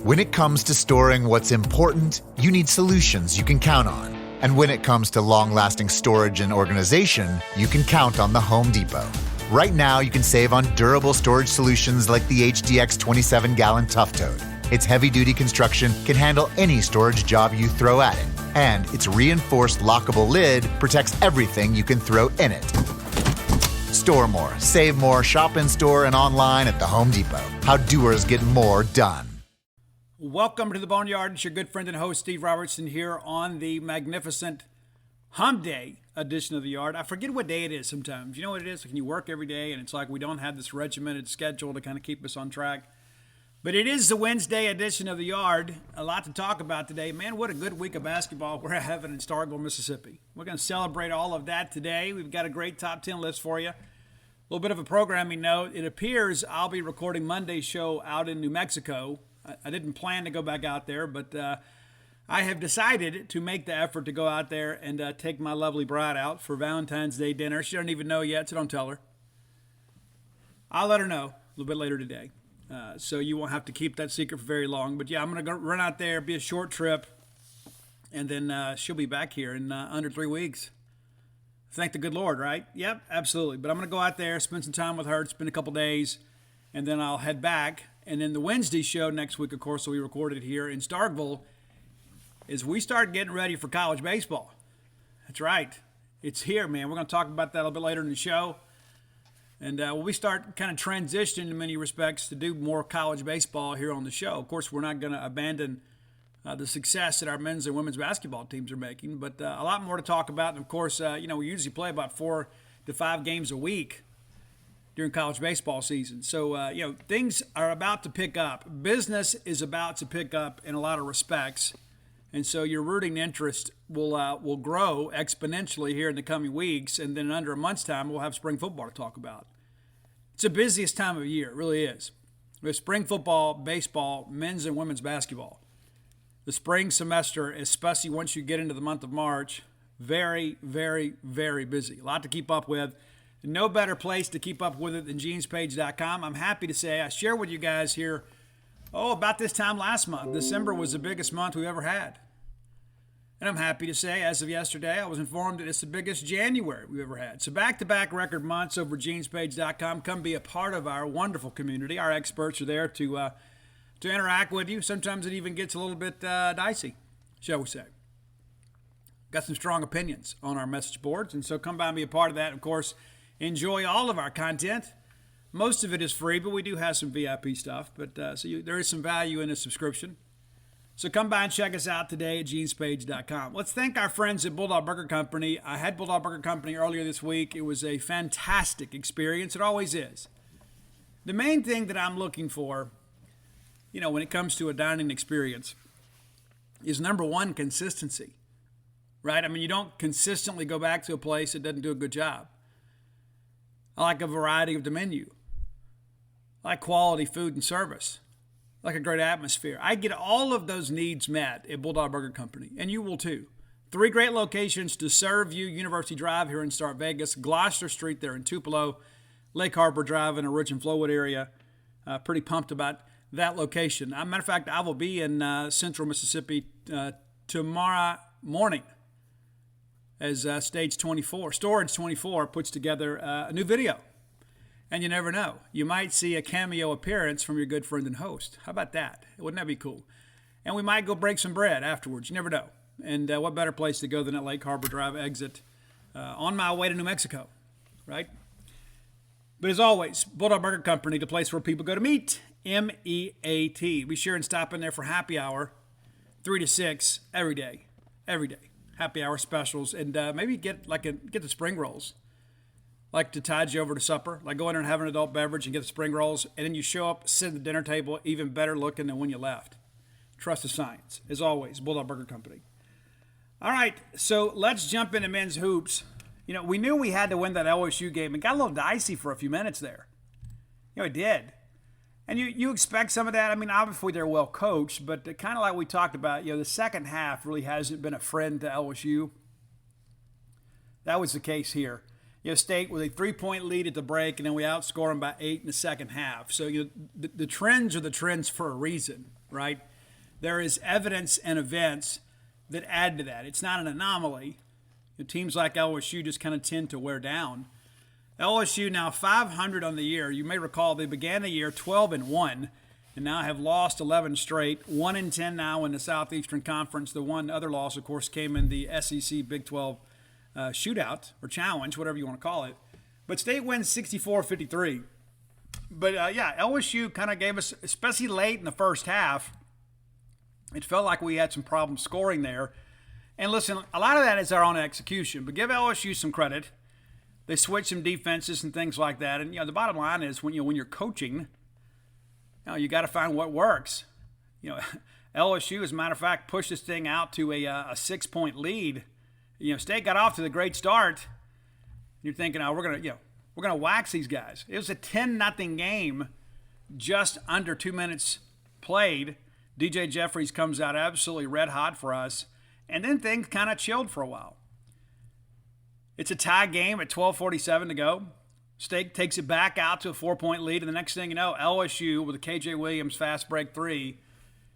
When it comes to storing what's important, you need solutions you can count on. And when it comes to long-lasting storage and organization, you can count on the Home Depot. Right now, you can save on durable storage solutions like the HDX 27-gallon Tough Tote. Its heavy-duty construction can handle any storage job you throw at it. And its reinforced lockable lid protects everything you can throw in it. Store more, save more, shop in store and online at the Home Depot. How doers get more done. Welcome to the Boneyard. It's your good friend and host, Steve Robertson, here on the magnificent Hump Day edition of the Yard. I forget what day it is sometimes. You know what it is? When you work every day and it's like we don't have this regimented schedule to kind of keep us on track. But it is the Wednesday edition of the Yard. A lot to talk about today. Man, what a good week of basketball we're having in Starkville, Mississippi. We're going to celebrate all of that today. We've got a great top 10 list for you. A little bit of a programming note. It appears I'll be recording Monday's show out in New Mexico. I didn't plan to go back out there, but I have decided to make the effort to go out there and take my lovely bride out for Valentine's Day dinner. She doesn't even know yet, so don't tell her. I'll let her know a little bit later today, so you won't have to keep that secret for very long. But yeah, I'm going to go run out there, be a short trip, and then she'll be back here in under 3 weeks. Thank the good Lord, right? Yep, absolutely. But I'm going to go out there, spend some time with her, spend a couple days, and then I'll head back. And then the Wednesday show next week, of course, so we recorded here in Starkville, is we start getting ready for college baseball. That's right. It's here, man. We're going to talk about that a little bit later in the show. And we start kind of transitioning in many respects to do more college baseball here on the show. Of course, we're not going to abandon the success that our men's and women's basketball teams are making, but a lot more to talk about. And, of course, we usually play about 4 to 5 games a week during college baseball season. So, things are about to pick up. Business is about to pick up in a lot of respects. And so your rooting interest will grow exponentially here in the coming weeks. And then in under a month's time, we'll have spring football to talk about. It's the busiest time of year. It really is. With spring football, baseball, men's and women's basketball. The spring semester, especially once you get into the month of March, very, very, very busy. A lot to keep up with. No better place to keep up with it than genespage.com. I'm happy to say I shared with you guys here, about this time last month. December was the biggest month we've ever had. And I'm happy to say, as of yesterday, I was informed that it's the biggest January we've ever had. So back-to-back record months over genespage.com. Come be a part of our wonderful community. Our experts are there to interact with you. Sometimes it even gets a little bit dicey, shall we say. Got some strong opinions on our message boards, and so come by and be a part of that. Of course, enjoy all of our content. Most of it is free, but we do have some VIP stuff. But there is some value in a subscription. So come by and check us out today at genespage.com. Let's thank our friends at Bulldog Burger Company. I had Bulldog Burger Company earlier this week. It was a fantastic experience. It always is. The main thing that I'm looking for, when it comes to a dining experience, is number one, consistency. Right? I mean, you don't consistently go back to a place that doesn't do a good job. I like a variety of the menu. I like quality food and service. I like a great atmosphere. I get all of those needs met at Bulldog Burger Company, and you will too. 3 great locations to serve you: University Drive here in Start Vegas, Gloucester Street there in Tupelo, Lake Harbor Drive in the Rich and Flowwood area. Pretty pumped about that location. As a matter of fact, I will be in central Mississippi tomorrow morning as Storage 24 puts together a new video. And you never know. You might see a cameo appearance from your good friend and host. How about that? Wouldn't that be cool? And we might go break some bread afterwards. You never know. And what better place to go than at Lake Harbor Drive exit on my way to New Mexico, right? But as always, Bulldog Burger Company, the place where people go to meet, M-E-A-T. Be sure and stop in there for happy hour, 3 to 6 every day. Happy hour specials, and maybe get the spring rolls. Like to tide you over to supper, like go in there and have an adult beverage and get the spring rolls, and then you show up, sit at the dinner table, even better looking than when you left. Trust the science. As always, Bulldog Burger Company. All right, so let's jump into men's hoops. We knew we had to win that LSU game. It got a little dicey for a few minutes there. It did. And you expect some of that. I mean, obviously they're well coached, but kind of like we talked about, the second half really hasn't been a friend to LSU. That was the case here. State with a 3-point lead at the break, and then we outscore them by 8 in the second half. So the trends are the trends for a reason, right? there is evidence and events that add to that. It's not an anomaly. Teams like LSU just kind of tend to wear down. LSU now 500 on the year. You may recall they began the year 12-1 and now have lost 11 straight, 1-10 now in the Southeastern Conference. The one other loss, of course, came in the SEC Big 12 shootout or challenge, whatever you want to call it. But State wins 64-53. But, LSU kind of gave us, especially late in the first half, it felt like we had some problems scoring there. And listen, a lot of that is our own execution. But give LSU some credit. They switched some defenses and things like that. And, the bottom line is when you're coaching, you got to find what works. LSU, as a matter of fact, pushed this thing out to a 6-point lead. State got off to the great start. You're thinking, we're gonna wax these guys. It was a 10-0 game, just under 2 minutes played. DJ Jeffries comes out absolutely red hot for us, and then things kind of chilled for a while. It's a tie game at 12:47 to go. State takes it back out to a 4-point lead, and the next thing you know, LSU with a KJ Williams fast break three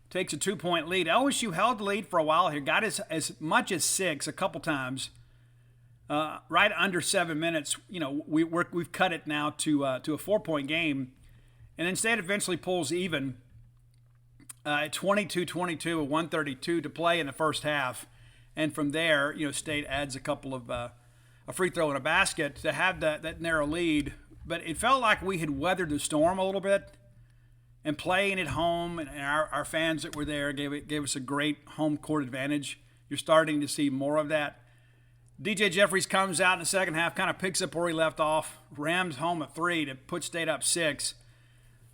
takes a 2-point lead. LSU held the lead for a while here, got as much as 6 a couple times. Right under 7 minutes, we've cut it now to a 4-point game, and then State eventually pulls even at 22-22, a 132 to play in the first half, and from there, State adds a couple of a free throw and a basket to have that narrow lead. But it felt like we had weathered the storm a little bit, and playing at home, and our fans that were there gave us a great home court advantage. You're starting to see more of that. DJ Jeffries comes out in the second half, kind of picks up where he left off, rams home a 3 to put State up 6.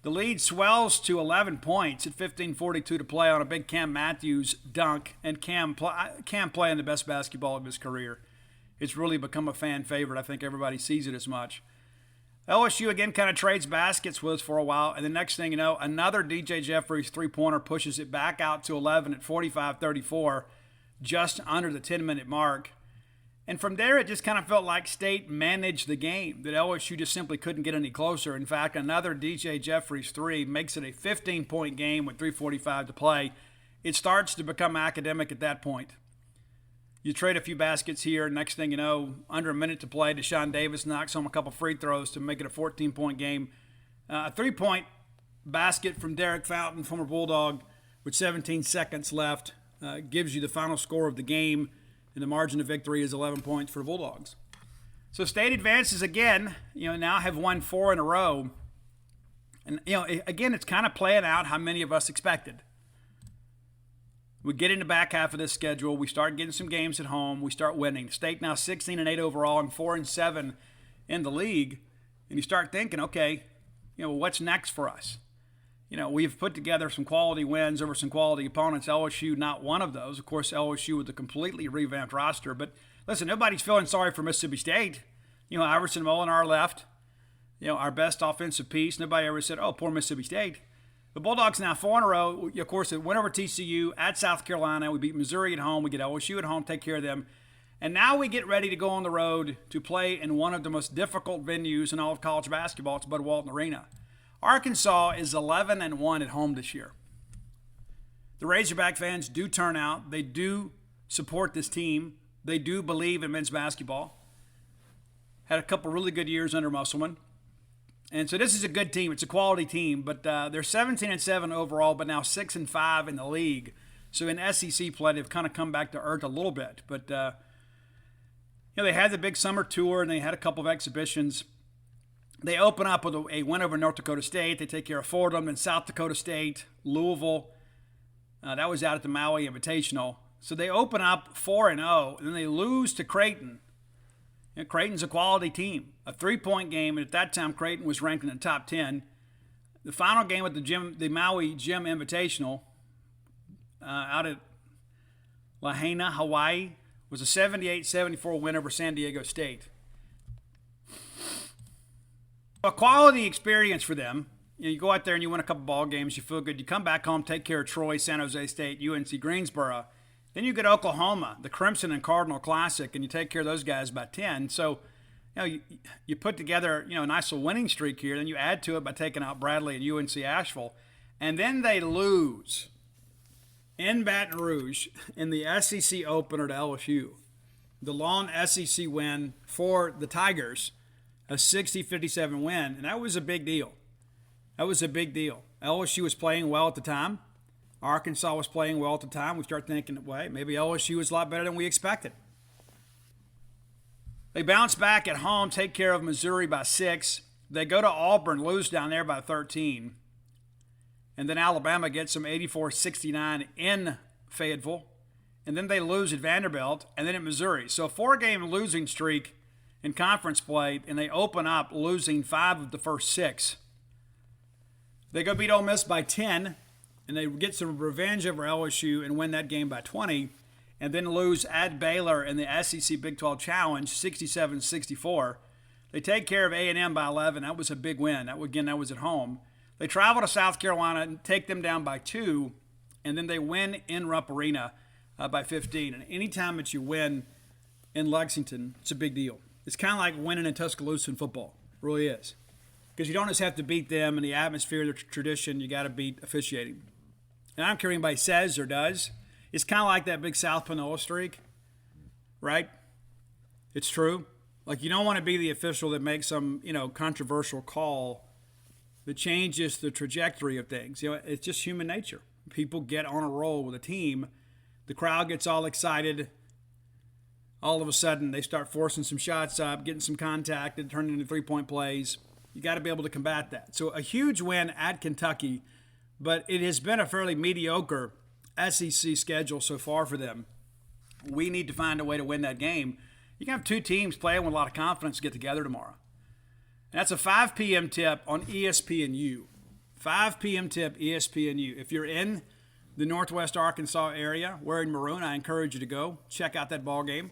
The lead swells to 11 points at 15:42 to play on a big Cam Matthews dunk, and Cam playing the best basketball of his career. It's really become a fan favorite. I think everybody sees it as much. LSU again kind of trades baskets with us for a while, and the next thing you know, another DJ Jeffries three-pointer pushes it back out to 11 at 45-34, just under the 10-minute mark. And from there, it just kind of felt like State managed the game, that LSU just simply couldn't get any closer. In fact, another DJ Jeffries three makes it a 15-point game with 3:45 to play. It starts to become academic at that point. You trade a few baskets here, next thing you know, under a minute to play, Deshaun Davis knocks home a couple free throws to make it a 14-point game. A 3-point basket from Derek Fountain, former Bulldog, with 17 seconds left, gives you the final score of the game, and the margin of victory is 11 points for the Bulldogs. So State advances again, now have won 4 in a row. And, again, it's kind of playing out how many of us expected. We get in the back half of this schedule. We start getting some games at home. We start winning. State now 16-8 overall and 4-7 in the league. And you start thinking, okay, what's next for us? We've put together some quality wins over some quality opponents. LSU, not one of those. Of course, LSU with a completely revamped roster. But listen, nobody's feeling sorry for Mississippi State. Iverson Molinar left. Our best offensive piece. Nobody ever said, oh, poor Mississippi State. The Bulldogs now 4 in a row. Of course, they went over TCU at South Carolina. We beat Missouri at home. We get LSU at home, take care of them. And now we get ready to go on the road to play in one of the most difficult venues in all of college basketball. It's Bud Walton Arena. Arkansas is 11-1 at home this year. The Razorback fans do turn out. They do support this team. They do believe in men's basketball. Had a couple really good years under Musselman. And so this is a good team. It's a quality team, but they're 17-7 overall, but now 6-5 in the league. So in SEC play, they've kind of come back to earth a little bit. But they had the big summer tour, and they had a couple of exhibitions. They open up with a win over North Dakota State. They take care of Fordham, then South Dakota State, Louisville. That was out at the Maui Invitational. So they open up 4-0, and then they lose to Creighton. Creighton's a quality team. A 3-point game, and at that time, Creighton was ranked in the top 10. The final game at the Maui Gym Invitational out at Lahaina, Hawaii, was a 78-74 win over San Diego State. A quality experience for them. You go out there and you win a couple ball games, you feel good. You come back home, take care of Troy, San Jose State, UNC Greensboro. Then you get Oklahoma, the Crimson and Cardinal Classic, and you take care of those guys by 10. So, you put together, a nice little winning streak here. Then you add to it by taking out Bradley and UNC Asheville. And then they lose in Baton Rouge in the SEC opener to LSU. The lone SEC win for the Tigers, a 60-57 win, and that was a big deal. LSU was playing well at the time. Arkansas was playing well at the time. We start thinking, wait, maybe LSU was a lot better than we expected. They bounce back at home, take care of Missouri by 6. They go to Auburn, lose down there by 13. And then Alabama gets them 84-69 in Fayetteville. And then they lose at Vanderbilt and then at Missouri. So a 4-game losing streak in conference play, and they open up losing 5 of the first 6. They go beat Ole Miss by 10, and they get some revenge over LSU and win that game by 20, and then lose at Baylor in the SEC Big 12 Challenge, 67-64. They take care of A&M by 11. That was a big win. That was at home. They travel to South Carolina and take them down by 2, and then they win in Rupp Arena by 15. And anytime that you win in Lexington, it's a big deal. It's kind of like winning in Tuscaloosa in football. It really is. Because you don't just have to beat them in the atmosphere, the tradition. You got to beat officiating. And I don't care what anybody says or does. It's kind of like that big South Panola streak, right? It's true. Like, you don't want to be the official that makes some, controversial call that changes the trajectory of things. It's just human nature. People get on a roll with a team. The crowd gets all excited. All of a sudden, they start forcing some shots up, getting some contact, and turning into three-point plays. You got to be able to combat that. So a huge win at Kentucky, but it has been a fairly mediocre SEC schedule so far for them. We need to find a way to win that game. You can have 2 teams playing with a lot of confidence get together tomorrow. And that's a 5 p.m. tip on ESPNU. 5 p.m. tip, ESPNU. If you're in the Northwest Arkansas area wearing maroon, I encourage you to go. Check out that ball game.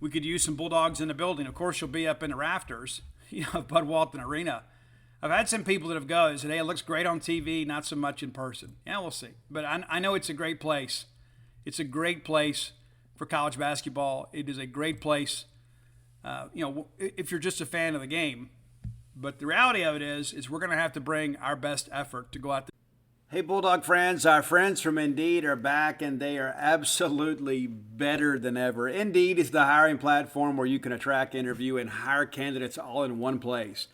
We could use some Bulldogs in the building. Of course, you'll be up in the rafters, of Bud Walton Arena. I've had some people that have gone and said, hey, it looks great on TV, not so much in person. Yeah, we'll see. But I know it's a great place. It's a great place for college basketball. It is a great place, if you're just a fan of the game. But the reality of it is we're going to have to bring our best effort to go out there. Hey, Bulldog friends, our friends from Indeed are back, and they are absolutely better than ever. Indeed is the hiring platform where you can attract, interview, and hire candidates all in one place.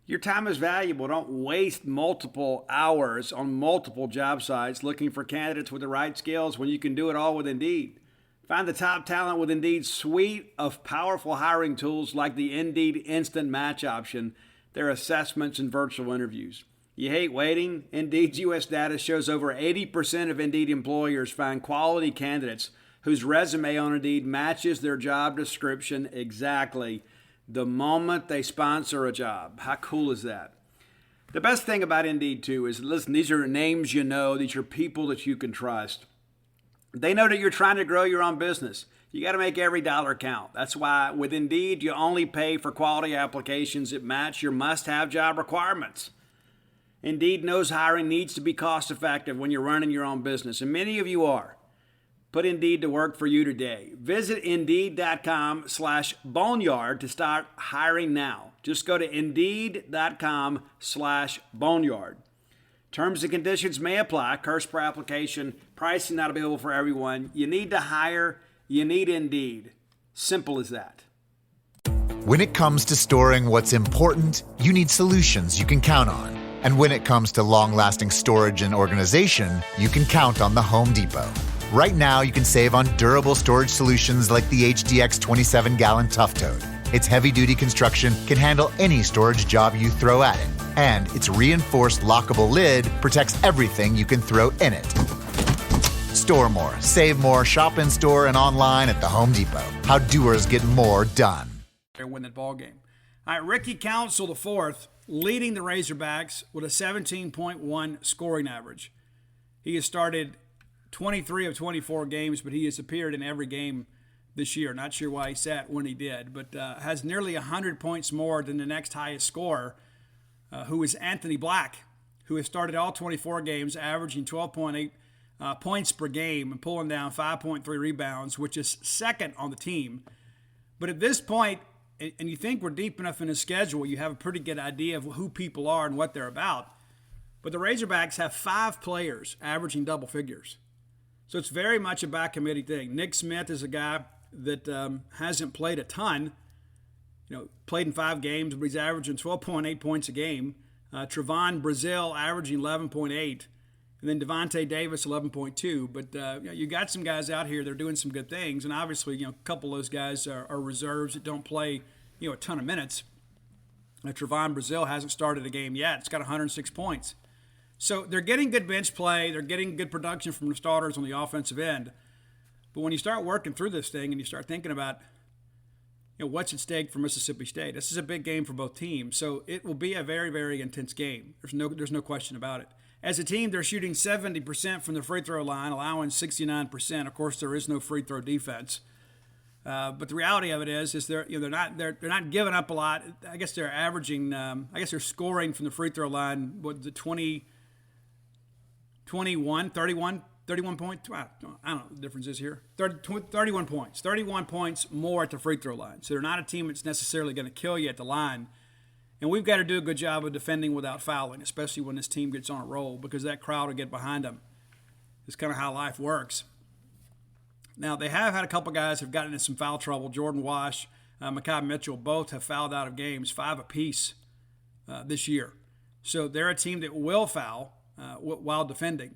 Your time is valuable. Don't waste multiple hours on multiple job sites looking for candidates with the right skills when you can do it all with Indeed. Find the top talent with Indeed's suite of powerful hiring tools like the Indeed Instant Match option, their assessments, and virtual interviews. You hate waiting? Indeed's U.S. data shows over 80% of Indeed employers find quality candidates whose resume on Indeed matches their job description exactly the moment they sponsor a job. How cool is that? The best thing about Indeed, too, is, listen, these are names you know. These are people that you can trust. They know that you're trying to grow your own business. You got to make every dollar count. That's why with Indeed, you only pay for quality applications that match your must-have job requirements. Indeed knows hiring needs to be cost-effective when you're running your own business, and many of you are. Put Indeed to work for you today. Visit Indeed.com/boneyard to start hiring now. Just go to Indeed.com/boneyard. Terms and conditions may apply. Cost per application. Pricing not available for everyone. You need to hire. You need Indeed. Simple as that. When it comes to storing what's important, you need solutions you can count on. And when it comes to long-lasting storage and organization, you can count on the Home Depot. Right now, you can save on durable storage solutions like the HDX 27-gallon Tough Tote. Its heavy-duty construction can handle any storage job you throw at it. And its reinforced lockable lid protects everything you can throw in it. Store more, save more, shop in store and online at the Home Depot. How doers get more done. Win that ball game. All right, Ricky Council IV leading the Razorbacks with a 17.1 scoring average. He has started 23 of 24 games, but he has appeared in every game this year. Not sure why he sat when he did, but has nearly 100 points more than the next highest scorer, who is Anthony Black, who has started all 24 games, averaging 12.8 points per game and pulling down 5.3 rebounds, which is second on the team. But at this point, and you think we're deep enough in the schedule, you have a pretty good idea of who people are and what they're about. But the Razorbacks have 5 players averaging double figures. So it's very much a back committee thing. Nick Smith is a guy that hasn't played a ton. Played in 5 games, but he's averaging 12.8 points a game. Trevon Brazile averaging 11.8. And then Devontae Davis, 11.2. But you got some guys out here that are doing some good things. And obviously, a couple of those guys are reserves that don't play, a ton of minutes. Trevon Brazile hasn't started a game yet. It's got 106 points. So they're getting good bench play. They're getting good production from the starters on the offensive end. But when you start working through this thing and you start thinking about, what's at stake for Mississippi State, this is a big game for both teams. So it will be a very, very intense game. There's no question about it. As a team, they're shooting 70% from the free throw line, allowing 69%. Of course, there is no free throw defense. But the reality of it is they're not giving up a lot. I guess they're averaging. They're scoring from the free throw line. What the 31 points. I don't know what the difference is here. 31 points. 31 points more at the free throw line. So they're not a team that's necessarily going to kill you at the line. And we've got to do a good job of defending without fouling, especially when this team gets on a roll, because that crowd will get behind them. It's kind of how life works. Now, they have had a couple guys who have gotten into some foul trouble. Jordan Wash, Mekhi Mitchell, both have fouled out of games, 5 apiece this year. So they're a team that will foul while defending.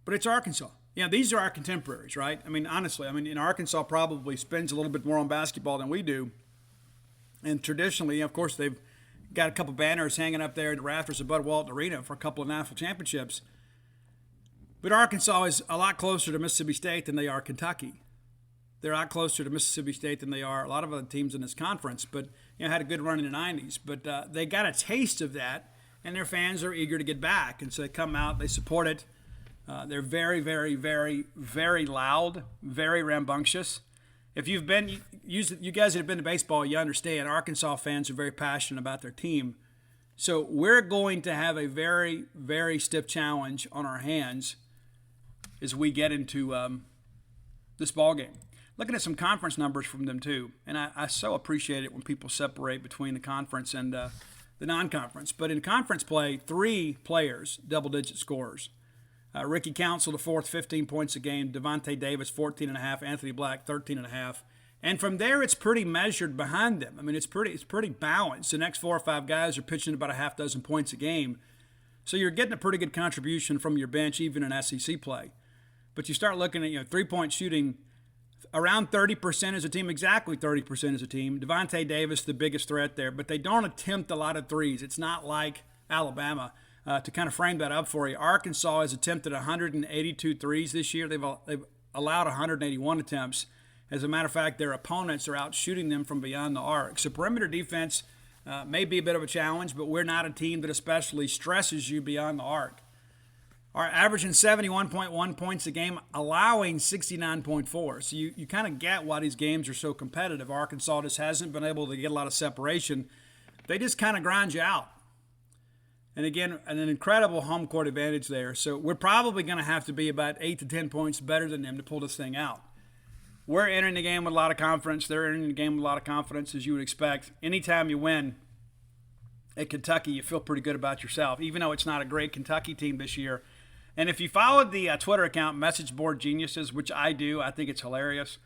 But it's Arkansas. These are our contemporaries, right? Honestly, Arkansas probably spends a little bit more on basketball than we do. And traditionally, of course, they've got a couple banners hanging up there in the rafters of Bud Walton Arena for a couple of national championships. But Arkansas is a lot closer to Mississippi State than they are Kentucky. They're a lot closer to Mississippi State than they are a lot of other teams in this conference. But had a good run in the 90s. But they got a taste of that, and their fans are eager to get back. And so they come out, they support it. They're very, very, very, very loud, very rambunctious. If you guys that have been to baseball, you understand Arkansas fans are very passionate about their team. So we're going to have a very, very stiff challenge on our hands as we get into this ball game. Looking at some conference numbers from them too, and I so appreciate it when people separate between the conference and the non-conference. But in conference play, 3 players, double-digit scorers. Ricky Council, the fourth, 15 points a game. Devontae Davis, 14.5. Anthony Black, 13.5. And from there, it's pretty measured behind them. It's pretty balanced. The next 4 or 5 guys are pitching about a half dozen points a game. So you're getting a pretty good contribution from your bench, even in SEC play. But you start looking at, 3-point shooting, around 30% as a team, exactly 30% as a team. Devontae Davis, the biggest threat there. But they don't attempt a lot of threes. It's not like Alabama. To kind of frame that up for you, Arkansas has attempted 182 threes this year. They've allowed 181 attempts. As a matter of fact, their opponents are out shooting them from beyond the arc. So perimeter defense may be a bit of a challenge, but we're not a team that especially stresses you beyond the arc. Are averaging 71.1 points a game, allowing 69.4. So you kind of get why these games are so competitive. Arkansas just hasn't been able to get a lot of separation. They just kind of grind you out. And again, an incredible home court advantage there. So we're probably going to have to be about 8 to 10 points better than them to pull this thing out. We're entering the game with a lot of confidence. They're entering the game with a lot of confidence, as you would expect. Anytime you win at Kentucky, you feel pretty good about yourself, even though it's not a great Kentucky team this year. And if you followed the Twitter account, Message Board Geniuses, which I do, I think it's hilarious.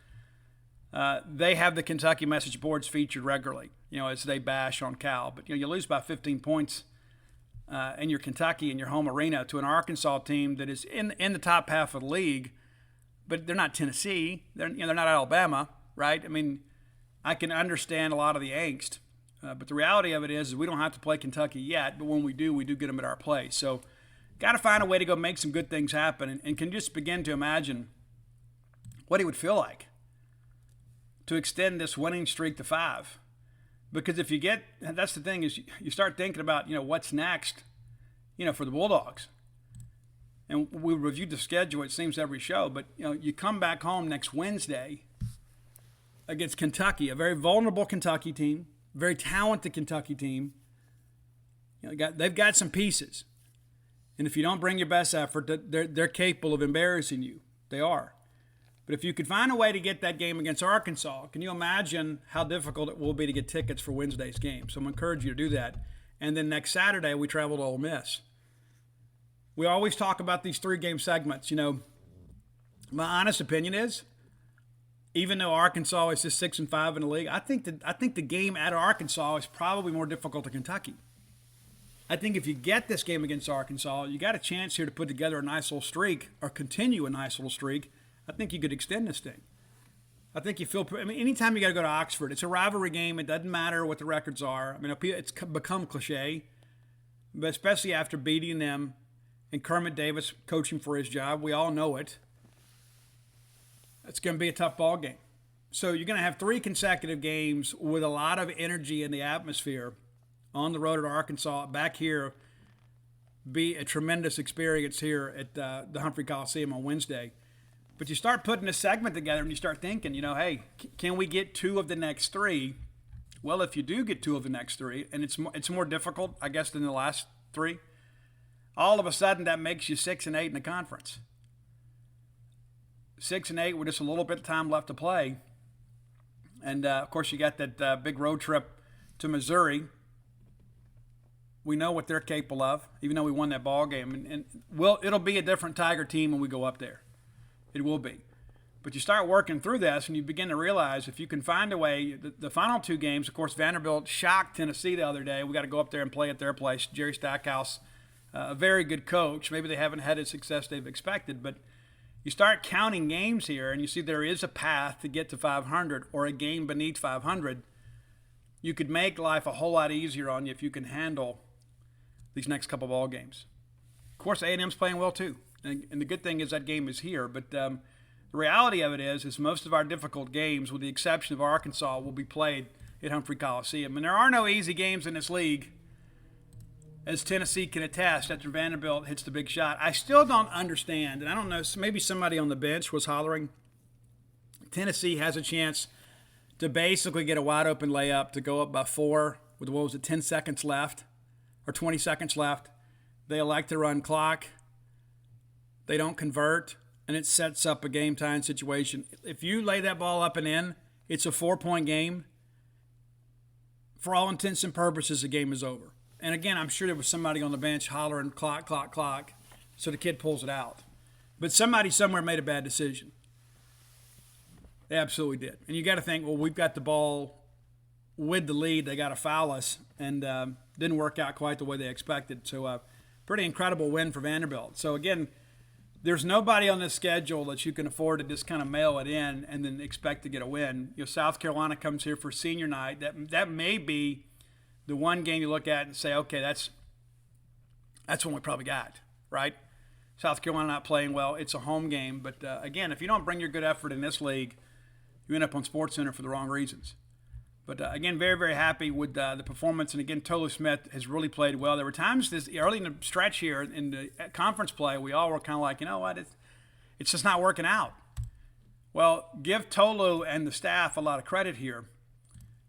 They have the Kentucky message boards featured regularly, as they bash on Cal. But, you lose by 15 points. In your Kentucky, in your home arena, to an Arkansas team that is in the top half of the league, but they're not Tennessee. They're not Alabama, right? I can understand a lot of the angst, but the reality of it is we don't have to play Kentucky yet. But when we do get them at our place. So, got to find a way to go make some good things happen, and can just begin to imagine what it would feel like to extend this winning streak to 5. Because if you that's the thing, is you start thinking about, what's next, for the Bulldogs. And we reviewed the schedule, it seems, every show. But, you come back home next Wednesday against Kentucky, a very vulnerable Kentucky team, very talented Kentucky team. They've got some pieces. And if you don't bring your best effort, they're capable of embarrassing you. They are. But if you could find a way to get that game against Arkansas, can you imagine how difficult it will be to get tickets for Wednesday's game? So I'm going to encourage you to do that. And then next Saturday, we travel to Ole Miss. We always talk about these 3-game segments. My honest opinion is, even though Arkansas is just 6-5 in the league, I think the game at Arkansas is probably more difficult than Kentucky. I think if you get this game against Arkansas, you got a chance here to put together a nice little streak or continue a nice little streak. I think you could extend this thing. I think you feel. Anytime you got to go to Oxford, it's a rivalry game. It doesn't matter what the records are. It's become cliche, but especially after beating them and Kermit Davis coaching for his job, we all know it. It's going to be a tough ball game. So you're going to have 3 consecutive games with a lot of energy in the atmosphere on the road at Arkansas. Back here, be a tremendous experience here at the Humphrey Coliseum on Wednesday. But you start putting a segment together and you start thinking, hey, can we get 2 of the next 3? Well, if you do get 2 of the next 3, and it's more difficult, I guess, than the last 3, all of a sudden that makes you 6-8 in the conference. 6-8 with just a little bit of time left to play. And, of course, you got that big road trip to Missouri. We know what they're capable of, even though we won that ball game. And it'll be a different Tiger team when we go up there. It will be. But you start working through this, and you begin to realize if you can find a way, the final 2 games, of course, Vanderbilt shocked Tennessee the other day. We got to go up there and play at their place. Jerry Stackhouse, a very good coach. Maybe they haven't had the success they've expected, but you start counting games here, and you see there is a path to get to 500 or a game beneath 500. You could make life a whole lot easier on you if you can handle these next couple ball games. Of course, A&M's playing well too, and the good thing is that game is here. But the reality of it is most of our difficult games, with the exception of Arkansas, will be played at Humphrey Coliseum. And there are no easy games in this league, as Tennessee can attest after Vanderbilt hits the big shot. I still don't understand, and I don't know, maybe somebody on the bench was hollering, Tennessee has a chance to basically get a wide-open layup to go up by 4 with, 10 seconds left or 20 seconds left. They elect to run clock. They don't convert, and it sets up a game-time situation. If you lay that ball up and in, it's a 4-point game. For all intents and purposes, the game is over. And again, I'm sure there was somebody on the bench hollering clock, clock, clock, so the kid pulls it out. But somebody somewhere made a bad decision. They absolutely did. And you got to think, well, we've got the ball with the lead. They got to foul us, and didn't work out quite the way they expected. So pretty incredible win for Vanderbilt. So again, there's nobody on this schedule that you can afford to just kind of mail it in and then expect to get a win. South Carolina comes here for senior night. That may be the one game you look at and say, okay, that's what we probably got, right? South Carolina not playing well. It's a home game. But, again, if you don't bring your good effort in this league, you end up on SportsCenter for the wrong reasons. But, again, very, very happy with the performance. And, again, Tolu Smith has really played well. There were times early in the stretch here in the conference play, we all were kind of like, you know what, it's just not working out. Well, give Tolu and the staff a lot of credit here,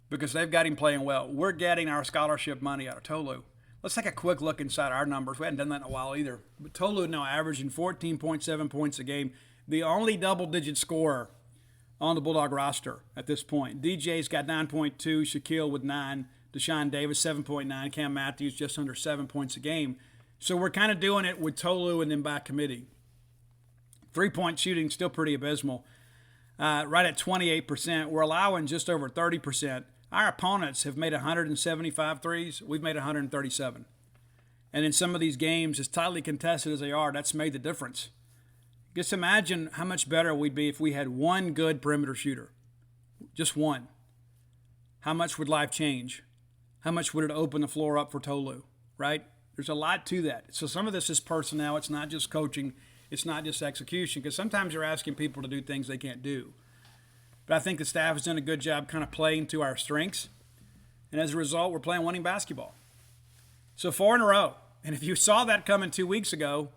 because they've got him playing well. We're getting our scholarship money out of Tolu. Let's take a quick look inside our numbers. We hadn't done that in a while either. But Tolu now averaging 14.7 points a game, the only double-digit scorer on the Bulldog roster at this point. DJ's got 9.2, Shaquille with 9, Deshaun Davis 7.9, Cam Matthews just under 7 points a game. So we're kind of doing it with Tolu and then by committee. 3-point shooting still pretty abysmal. Right at 28%. We're allowing just over 30%. Our opponents have made 175 threes. We've made 137. And in some of these games, as tightly contested as they are, that's made the difference. Just imagine how much better we'd be if we had one good perimeter shooter. Just one. How much would life change? How much would it open the floor up for Tolu, right? There's a lot to that. So some of this is personnel. It's not just coaching. It's not just execution, because sometimes you're asking people to do things they can't do. But I think the staff has done a good job kind of playing to our strengths. And as a result, we're playing winning basketball. So 4 in a row. And if you saw that coming 2 weeks ago,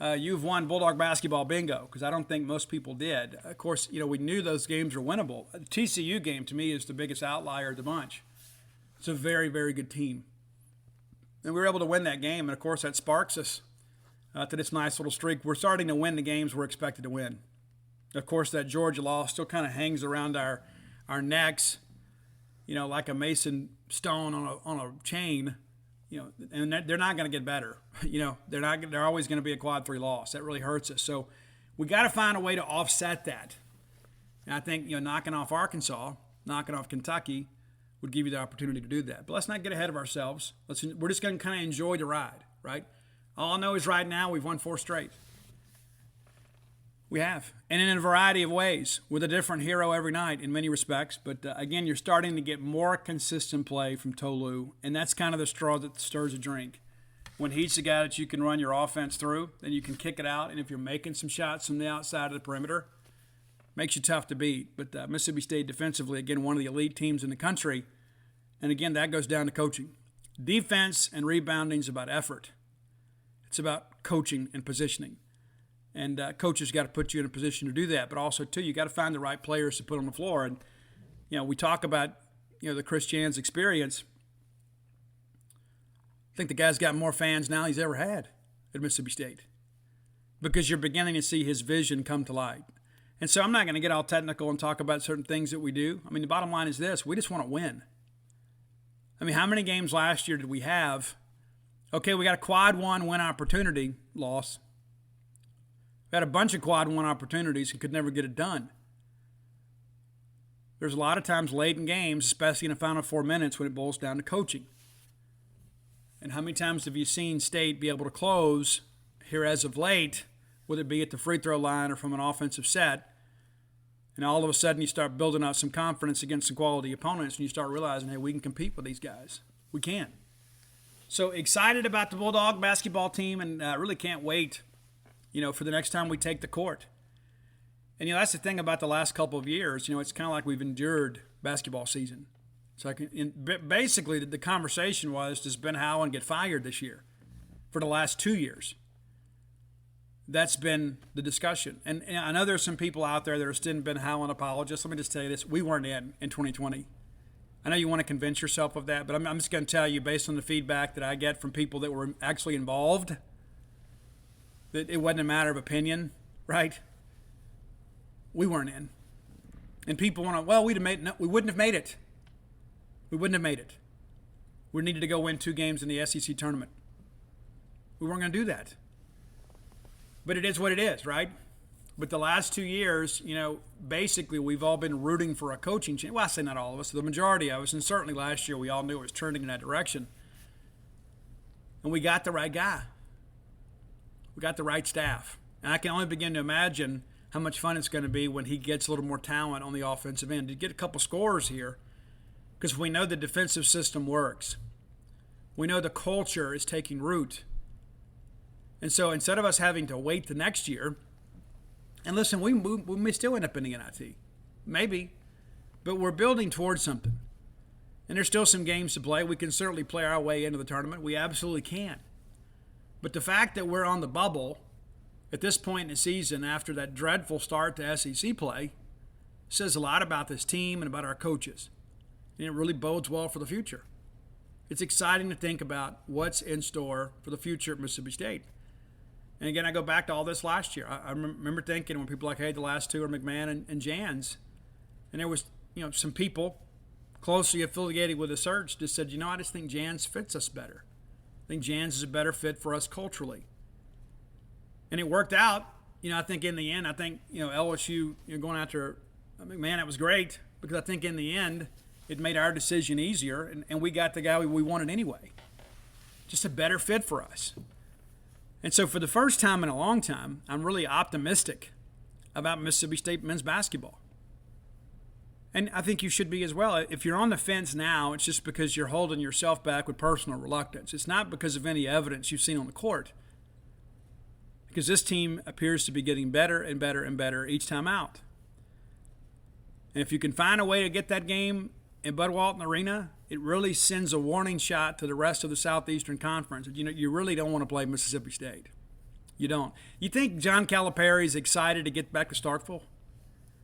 you've won Bulldog basketball bingo, because I don't think most people did. Of course, we knew those games were winnable. The TCU game, to me, is the biggest outlier of the bunch. It's a very, very good team. And we were able to win that game, and, of course, that sparks us to this nice little streak. We're starting to win the games we're expected to win. Of course, that Georgia loss still kind of hangs around our necks, like a Mason stone on a chain. and they're not going to get better. They're always going to be a quad 3 loss. That really hurts us. So we got to find a way to offset that. And I think, knocking off Arkansas, knocking off Kentucky would give you the opportunity to do that. But let's not get ahead of ourselves. We're just going to kind of enjoy the ride, right? All I know is right now we've won 4 straight. We have. And in a variety of ways, with a different hero every night in many respects. But again, you're starting to get more consistent play from Tolu, and that's kind of the straw that stirs the drink. When he's the guy that you can run your offense through, then you can kick it out. And if you're making some shots from the outside of the perimeter, makes you tough to beat. But Mississippi State defensively, again, one of the elite teams in the country. And again, that goes down to coaching. Defense and rebounding is about effort. It's about coaching and positioning. And coaches got to put you in a position to do that. But also, too, you got to find the right players to put on the floor. And, we talk about, the Chris Jans experience. I think the guy's got more fans now he's ever had at Mississippi State because you're beginning to see his vision come to light. And so I'm not going to get all technical and talk about certain things that we do. I mean, the bottom line is this. We just want to win. I mean, how many games last year did we have? Okay, we got a quad 1 win opportunity, loss. We had a bunch of quad 1 opportunities and could never get it done. There's a lot of times late in games, especially in the final 4 minutes, when it boils down to coaching. And how many times have you seen State be able to close here as of late, whether it be at the free throw line or from an offensive set, and all of a sudden you start building up some confidence against some quality opponents and you start realizing, hey, we can compete with these guys. We can. So excited about the Bulldog basketball team and really can't wait, for the next time we take the court. And, that's the thing about the last couple of years. It's kind of like we've endured basketball season. So basically the conversation was, does Ben Howland get fired this year for the last 2 years? That's been the discussion. And I know there's some people out there that are still Ben Howland apologists. Let me just tell you this. We weren't in 2020. I know you want to convince yourself of that, but I'm just going to tell you, based on the feedback that I get from people that were actually involved, that it wasn't a matter of opinion, right? We weren't in. And people want to, well, we wouldn't have made it. We wouldn't have made it. We needed to go win 2 games in the SEC tournament. We weren't going to do that. But it is what it is, right? But the last 2 years, basically we've all been rooting for a coaching change. Well, I say not all of us, the majority of us, and certainly last year we all knew it was turning in that direction. And we got the right guy. We got the right staff. And I can only begin to imagine how much fun it's going to be when he gets a little more talent on the offensive end. To get a couple scores here, because we know the defensive system works. We know the culture is taking root. And so instead of us having to wait the next year, and listen, we may still end up in the NIT. Maybe. But we're building towards something. And there's still some games to play. We can certainly play our way into the tournament. We absolutely can. But the fact that we're on the bubble at this point in the season after that dreadful start to SEC play says a lot about this team and about our coaches. And it really bodes well for the future. It's exciting to think about what's in store for the future at Mississippi State. And again, I go back to all this last year. I remember thinking when people like, hey, the last 2 are McMahon and Jans. And there was, some people closely affiliated with the search just said, I just think Jans fits us better. I think Jans is a better fit for us culturally. And it worked out. I think in the end, LSU, going after McMahon, it was great because I think in the end, it made our decision easier, and we got the guy we wanted anyway. Just a better fit for us. And so for the first time in a long time, I'm really optimistic about Mississippi State men's basketball. And I think you should be as well. If you're on the fence now, it's just because you're holding yourself back with personal reluctance. It's not because of any evidence you've seen on the court. Because this team appears to be getting better and better and better each time out. And if you can find a way to get that game in Bud Walton Arena, it really sends a warning shot to the rest of the Southeastern Conference. You really don't want to play Mississippi State. You don't. You think John Calipari is excited to get back to Starkville?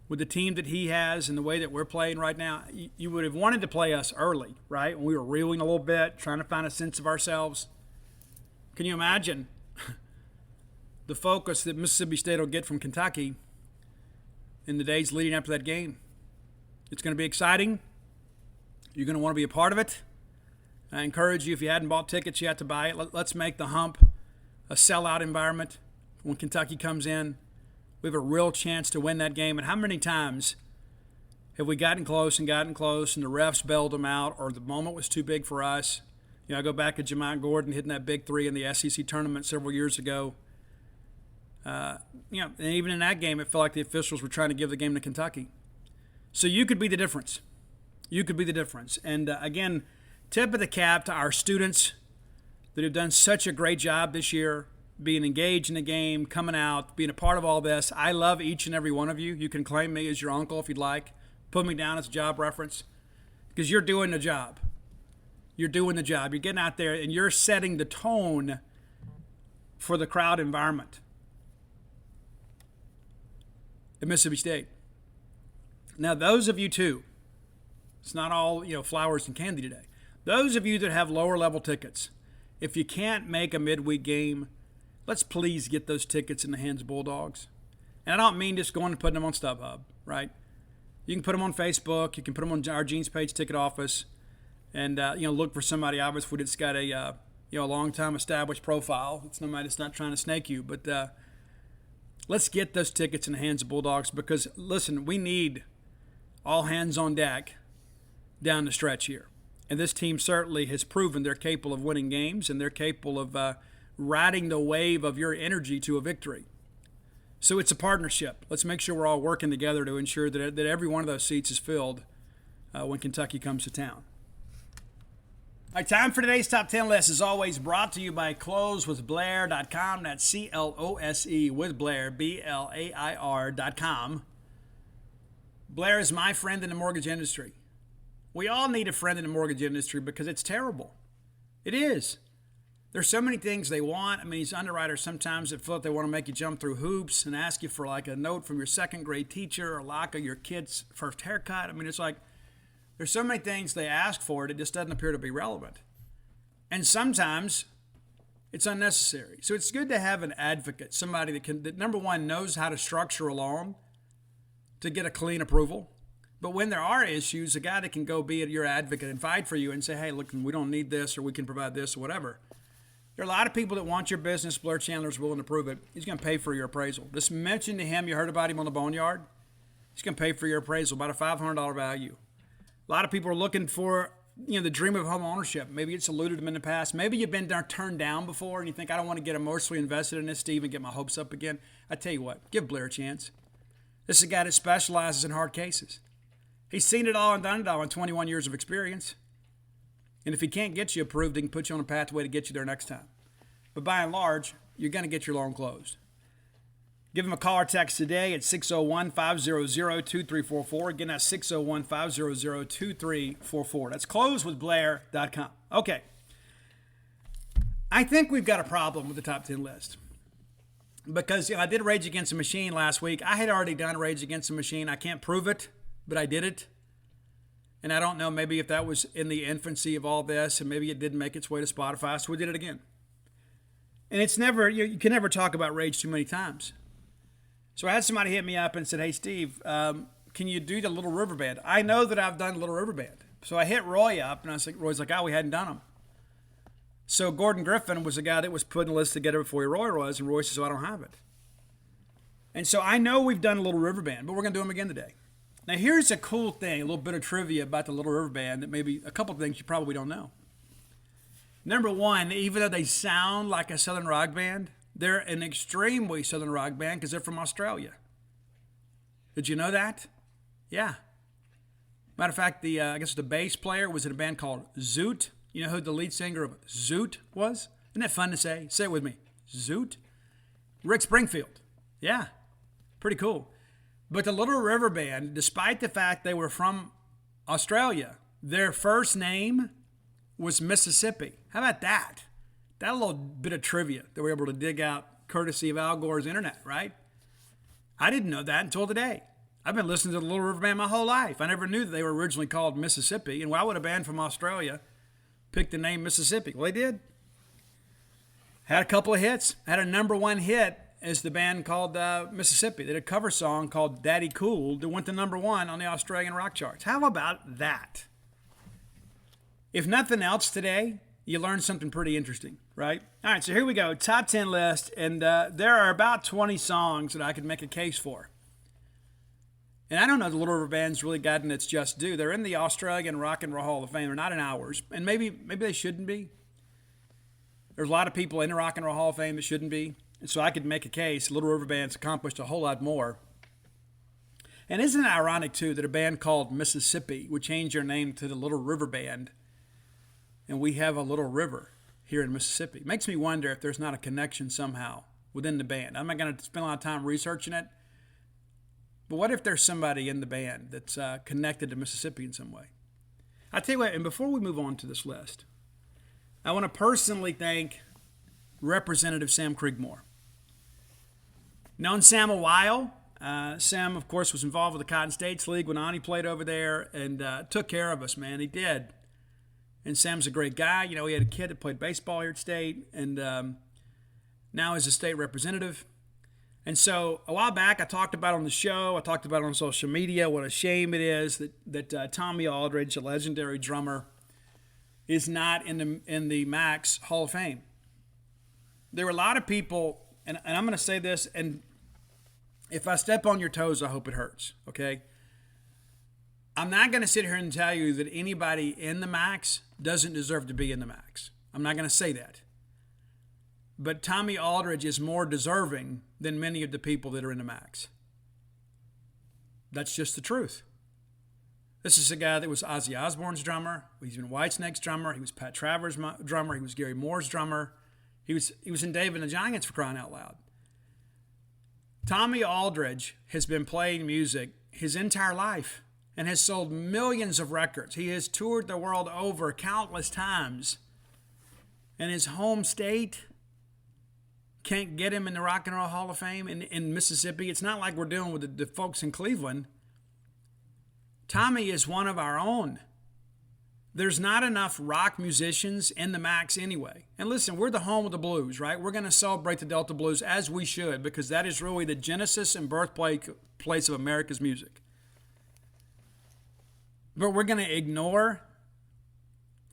With the team that he has and the way that we're playing right now, you would have wanted to play us early, right? When we were reeling a little bit, trying to find a sense of ourselves. Can you imagine the focus that Mississippi State will get from Kentucky in the days leading up to that game? It's going to be exciting. You're going to want to be a part of it. I encourage you, if you hadn't bought tickets yet, to buy it. Let's make the Hump a sellout environment. When Kentucky comes in, we have a real chance to win that game. And how many times have we gotten close and the refs bailed them out, or the moment was too big for us? I go back to Jamont Gordon hitting that big three in the SEC tournament several years ago. And even in that game, it felt like the officials were trying to give the game to Kentucky. So you could be the difference. You could be the difference. And again, tip of the cap to our students that have done such a great job this year, being engaged in the game, coming out, being a part of all this. I love each and every one of you. You can claim me as your uncle if you'd like. Put me down as a job reference, because you're doing the job. You're doing the job. You're getting out there and you're setting the tone for the crowd environment at Mississippi State. Now, those of you too, it's not all flowers and candy today. Those of you that have lower level tickets, if you can't make a midweek game, let's please get those tickets in the hands of Bulldogs. And I don't mean just going and putting them on StubHub, right? You can put them on Facebook. You can put them on our Jeans Page ticket office, and look for somebody obviously that's got a long time established profile. It's somebody that's not trying to snake you. But let's get those tickets in the hands of Bulldogs, because listen, we need all hands on deck down the stretch here. And this team certainly has proven they're capable of winning games, and they're capable of riding the wave of your energy to a victory. So it's a partnership. Let's make sure we're all working together to ensure that every one of those seats is filled when Kentucky comes to town. All right, time for today's Top 10 list is always brought to you by closewithblair.com. That's C-L-O-S-E with Blair, B-L-A-I-R.com. Blair is my friend in the mortgage industry. We all need a friend in the mortgage industry because it's terrible. It is. There's so many things they want. I mean, these underwriters sometimes that feel like they want to make you jump through hoops and ask you for like a note from your second grade teacher or like your kid's first haircut. I mean, it's like there's so many things they ask for it just doesn't appear to be relevant. And sometimes it's unnecessary. So it's good to have an advocate, somebody that number one, knows how to structure a loan to get a clean approval. But when there are issues, a guy that can go be your advocate and fight for you and say, hey, look, we don't need this, or we can provide this, or whatever. There are a lot of people that want your business. Blair Chandler's willing to prove it. He's going to pay for your appraisal. Just mention to him you heard about him on the Boneyard. He's going to pay for your appraisal, about a $500 value. A lot of people are looking for, the dream of home ownership. Maybe it's eluded them in the past. Maybe you've been turned down before and you think, I don't want to get emotionally invested in this, Steve, and get my hopes up again. I tell you what, give Blair a chance. This is a guy that specializes in hard cases. He's seen it all and done it all in 21 years of experience. And if he can't get you approved, he can put you on a pathway to get you there next time. But by and large, you're going to get your loan closed. Give him a call or text today at 601-500-2344. Again, that's 601-500-2344. That's closewithblair.com. Okay. I think we've got a problem with the top 10 list. Because I did Rage Against the Machine last week. I had already done Rage Against the Machine. I can't prove it, but I did it. And I don't know maybe if that was in the infancy of all this, and maybe it didn't make its way to Spotify, so we did it again. And it's never, you can never talk about Rage too many times. So I had somebody hit me up and said, hey, Steve, can you do the Little River Band? I know that I've done Little River Band. So I hit Roy up, and Roy's like, we hadn't done them. So Gordon Griffin was the guy that was putting the list together before Roy was, and Roy says, I don't have it. And so I know we've done a Little River Band, but we're going to do them again today. Now, here's a cool thing, a little bit of trivia about the Little River Band that maybe a couple of things you probably don't know. Number one, even though they sound like a Southern rock band, they're an extremely Southern rock band because they're from Australia. Did you know that? Yeah. Matter of fact, I guess the bass player was in a band called Zoot. You know who the lead singer of Zoot was? Isn't that fun to say? Say it with me. Zoot? Rick Springfield. Yeah. Pretty cool. But the Little River Band, despite the fact they were from Australia, their first name was Mississippi. How about that? That little bit of trivia that we're able to dig out courtesy of Al Gore's internet, right? I didn't know that until today. I've been listening to the Little River Band my whole life. I never knew that they were originally called Mississippi. And why would a band from Australia pick the name Mississippi? Well, they did. Had a couple of hits. Had a number one hit as the band called Mississippi. They did a cover song called Daddy Cool that went to number one on the Australian rock charts. How about that? If nothing else today, you learned something pretty interesting, right? All right, so here we go. Top 10 list, and there are about 20 songs that I could make a case for. And I don't know if the Little River Band's really gotten its just due. They're in the Australian Rock and Roll Hall of Fame. They're not in ours, and maybe they shouldn't be. There's a lot of people in the Rock and Roll Hall of Fame that shouldn't be. And so I could make a case Little River Band's accomplished a whole lot more. And isn't it ironic, too, that a band called Mississippi would change their name to the Little River Band, and we have a little river here in Mississippi? It makes me wonder if there's not a connection somehow within the band. I'm not going to spend a lot of time researching it, but what if there's somebody in the band that's connected to Mississippi in some way? I tell you what, and before we move on to this list, I want to personally thank Representative Sam Creekmore. Known Sam a while. Sam, of course, was involved with the Cotton States League when Ani played over there and took care of us, man. He did. And Sam's a great guy. You know, he had a kid that played baseball here at State, and now he's a state representative. And so a while back, I talked about on the show, I talked about on social media, what a shame it is that Tommy Aldridge, a legendary drummer, is not in the Max Hall of Fame. There were a lot of people, and I'm going to say this, and if I step on your toes, I hope it hurts, okay? I'm not going to sit here and tell you that anybody in the Max doesn't deserve to be in the Max. I'm not going to say that. But Tommy Aldridge is more deserving than many of the people that are in the Max. That's just the truth. This is a guy that was Ozzy Osbourne's drummer. He's been Whitesnake's drummer. He was Pat Travers' drummer. He was Gary Moore's drummer. He was in Dave and the Giants, for crying out loud. Tommy Aldridge has been playing music his entire life and has sold millions of records. He has toured the world over countless times. And his home state can't get him in the Rock and Roll Hall of Fame in Mississippi. It's not like we're dealing with the folks in Cleveland. Tommy is one of our own. There's not enough rock musicians in the Max anyway. And listen, we're the home of the blues, right? We're going to celebrate the Delta Blues as we should, because that is really the genesis and birthplace of America's music. But we're going to ignore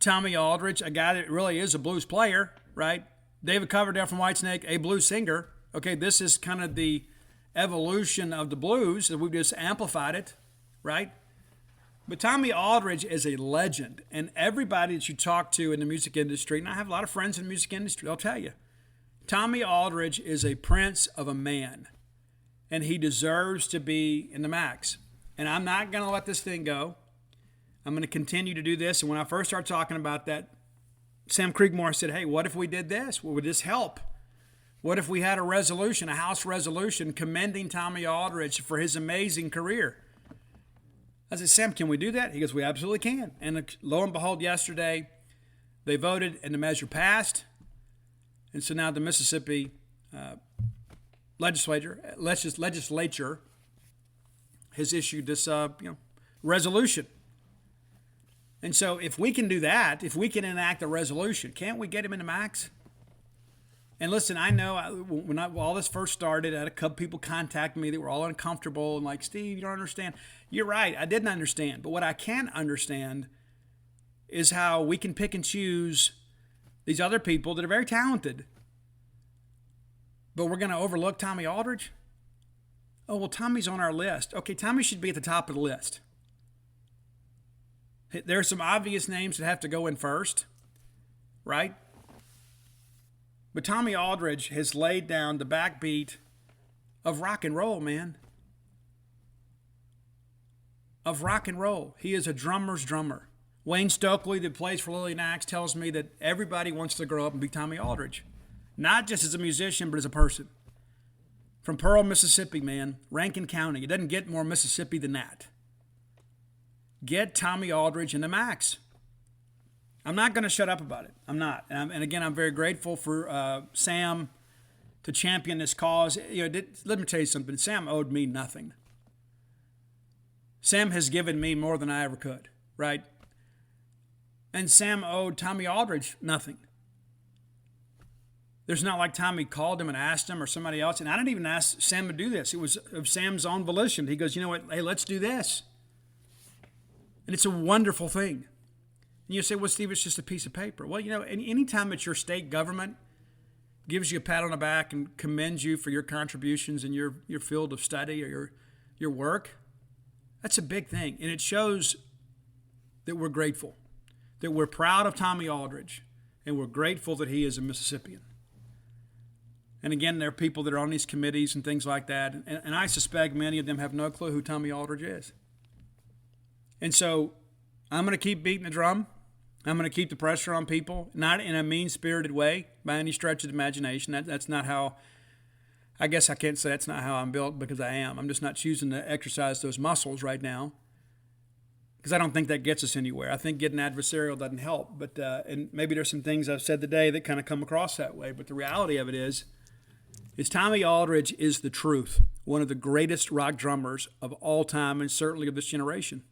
Tommy Aldridge, a guy that really is a blues player, right? David Coverdale from Whitesnake, a blues singer. Okay, this is kind of the evolution of the blues, that we've just amplified it, right? But Tommy Aldridge is a legend, and everybody that you talk to in the music industry, and I have a lot of friends in the music industry, they'll tell you, Tommy Aldridge is a prince of a man, and he deserves to be in the Max. And I'm not going to let this thing go. I'm going to continue to do this. And when I first started talking about that, Sam Creekmore said, hey, what if we did this? Would this help? What if we had a resolution, a House resolution, commending Tommy Aldridge for his amazing career? I said, Sam, can we do that? He goes, we absolutely can. And lo and behold, yesterday, they voted and the measure passed. And so now the Mississippi legislature has issued this resolution. And so if we can do that, if we can enact a resolution, can't we get him in the Max? And listen, I know when all this first started, I had a couple people contact me that were all uncomfortable and like, Steve, you don't understand. You're right, I didn't understand. But what I can understand is how we can pick and choose these other people that are very talented. But we're going to overlook Tommy Aldridge? Oh, well, Tommy's on our list. Okay, Tommy should be at the top of the list. There are some obvious names that have to go in first, right? But Tommy Aldridge has laid down the backbeat of rock and roll, man. Of rock and roll. He is a drummer's drummer. Wayne Stokely, that plays for Lillian Axe, tells me that everybody wants to grow up and be Tommy Aldridge. Not just as a musician, but as a person. From Pearl, Mississippi, man. Rankin County. It doesn't get more Mississippi than that. Get Tommy Aldridge in the Max. I'm not going to shut up about it. I'm not. And again, I'm very grateful for Sam to champion this cause. Let me tell you something. Sam owed me nothing. Sam has given me more than I ever could, right? And Sam owed Tommy Aldridge nothing. There's not like Tommy called him and asked him or somebody else. And I didn't even ask Sam to do this. It was of Sam's own volition. He goes, you know what? Hey, let's do this. And it's a wonderful thing. And you say, well, Steve, it's just a piece of paper. Well, anytime it's your state government gives you a pat on the back and commends you for your contributions in your field of study or your work, that's a big thing. And it shows that we're grateful, that we're proud of Tommy Aldridge, and we're grateful that he is a Mississippian. And again, there are people that are on these committees and things like that, and I suspect many of them have no clue who Tommy Aldridge is. And so I'm going to keep beating the drum. I'm going to keep the pressure on people, not in a mean-spirited way by any stretch of the imagination. That's not how, I guess I can't say that's not how I'm built, because I am. I'm just not choosing to exercise those muscles right now because I don't think that gets us anywhere. I think getting adversarial doesn't help. But and maybe there's some things I've said today that kind of come across that way. But the reality of it is Tommy Aldridge is the truth, one of the greatest rock drummers of all time and certainly of this generation.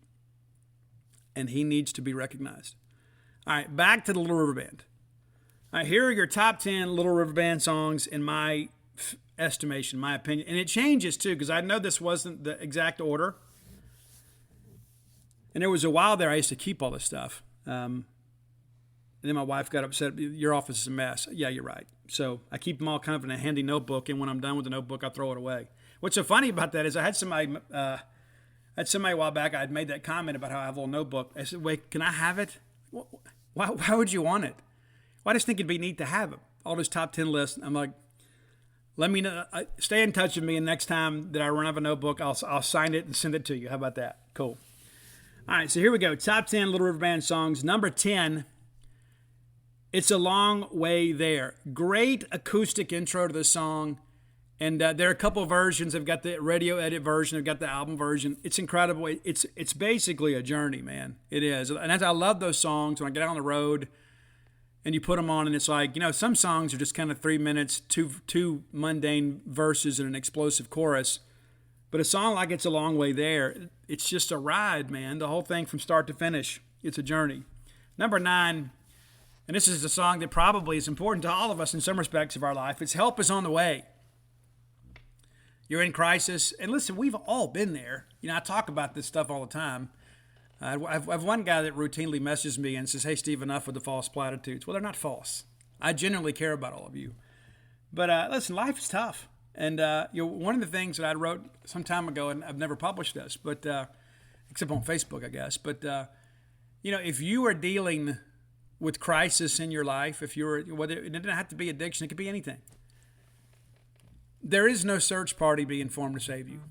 And he needs to be recognized. All right, back to the Little River Band. All right, here are your top 10 Little River Band songs in my estimation, my opinion. And it changes, too, because I know this wasn't the exact order. And there was a while there I used to keep all this stuff. And then my wife got upset. Your office is a mess. Yeah, you're right. So I keep them all kind of in a handy notebook, and when I'm done with the notebook, I throw it away. What's so funny about that is I had somebody a while back, I had made that comment about how I have a little notebook. I said, wait, can I have it? Why would you want it? Well, I just think it'd be neat to have it. All those top 10 lists. I'm like, let me know. Stay in touch with me, and next time that I run out of a notebook, I'll sign it and send it to you. How about that? Cool. All right, so here we go. Top 10 Little River Band songs. Number 10, It's a Long Way There. Great acoustic intro to the song. And there are a couple of versions. They've got the radio edit version. They've got the album version. It's incredible. It's basically a journey, man. It is. And I love those songs when I get out on the road and you put them on, and it's like, some songs are just kind of 3 minutes, two mundane verses and an explosive chorus. But a song like It's a Long Way There, it's just a ride, man. The whole thing from start to finish, it's a journey. Number 9, and this is a song that probably is important to all of us in some respects of our life. It's Help Is on the Way. You're in crisis. And listen, we've all been there. I talk about this stuff all the time. I have one guy that routinely messages me and says, hey, Steve, enough with the false platitudes. Well, they're not false. I genuinely care about all of you. But listen, life is tough. And one of the things that I wrote some time ago, and I've never published this, but except on Facebook, I guess. But, if you are dealing with crisis in your life, whether it doesn't have to be addiction, it could be anything. There is no search party being formed to save you.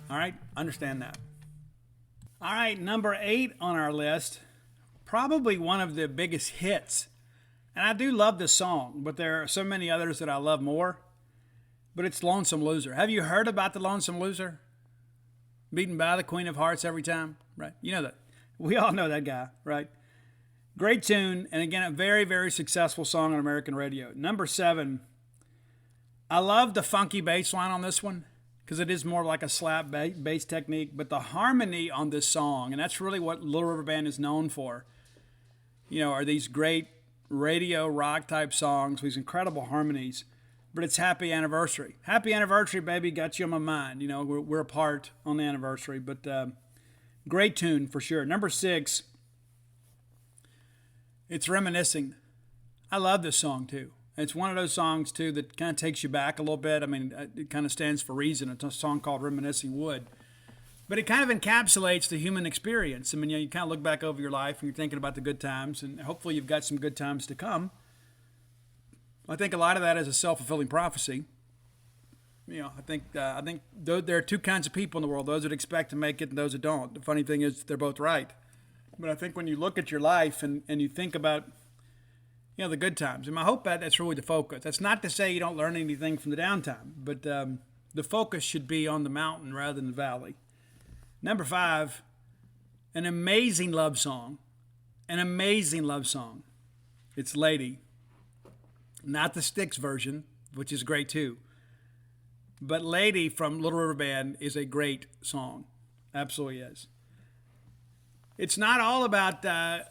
All right? Understand that. All right, number 8 on our list, probably one of the biggest hits. And I do love this song, but there are so many others that I love more. But it's Lonesome Loser. Have you heard about the Lonesome Loser? Beaten by the Queen of Hearts every time, right? You know that. We all know that guy, right? Great tune, and again, a very, very successful song on American radio. Number 7, I love the funky bass line on this one because it is more like a slap bass technique, but the harmony on this song, and that's really what Little River Band is known for, are these great radio rock type songs, these incredible harmonies, but it's Happy Anniversary. Happy Anniversary, baby, got you on my mind. We're apart on the anniversary, but great tune for sure. Number 6, it's Reminiscing. I love this song too. It's one of those songs, too, that kind of takes you back a little bit. I mean, it kind of stands for reason. It's a song called Reminiscing Wood. But it kind of encapsulates the human experience. I mean, you kind of look back over your life and you're thinking about the good times, and hopefully you've got some good times to come. I think a lot of that is a self-fulfilling prophecy. I think there are two kinds of people in the world, those that expect to make it and those that don't. The funny thing is they're both right. But I think when you look at your life and you think about the good times. And I hope that's really the focus. That's not to say you don't learn anything from the downtime, but the focus should be on the mountain rather than the valley. Number 5, an amazing love song. An amazing love song. It's Lady. Not the Styx version, which is great too. But Lady from Little River Band is a great song. Absolutely is. It's not all about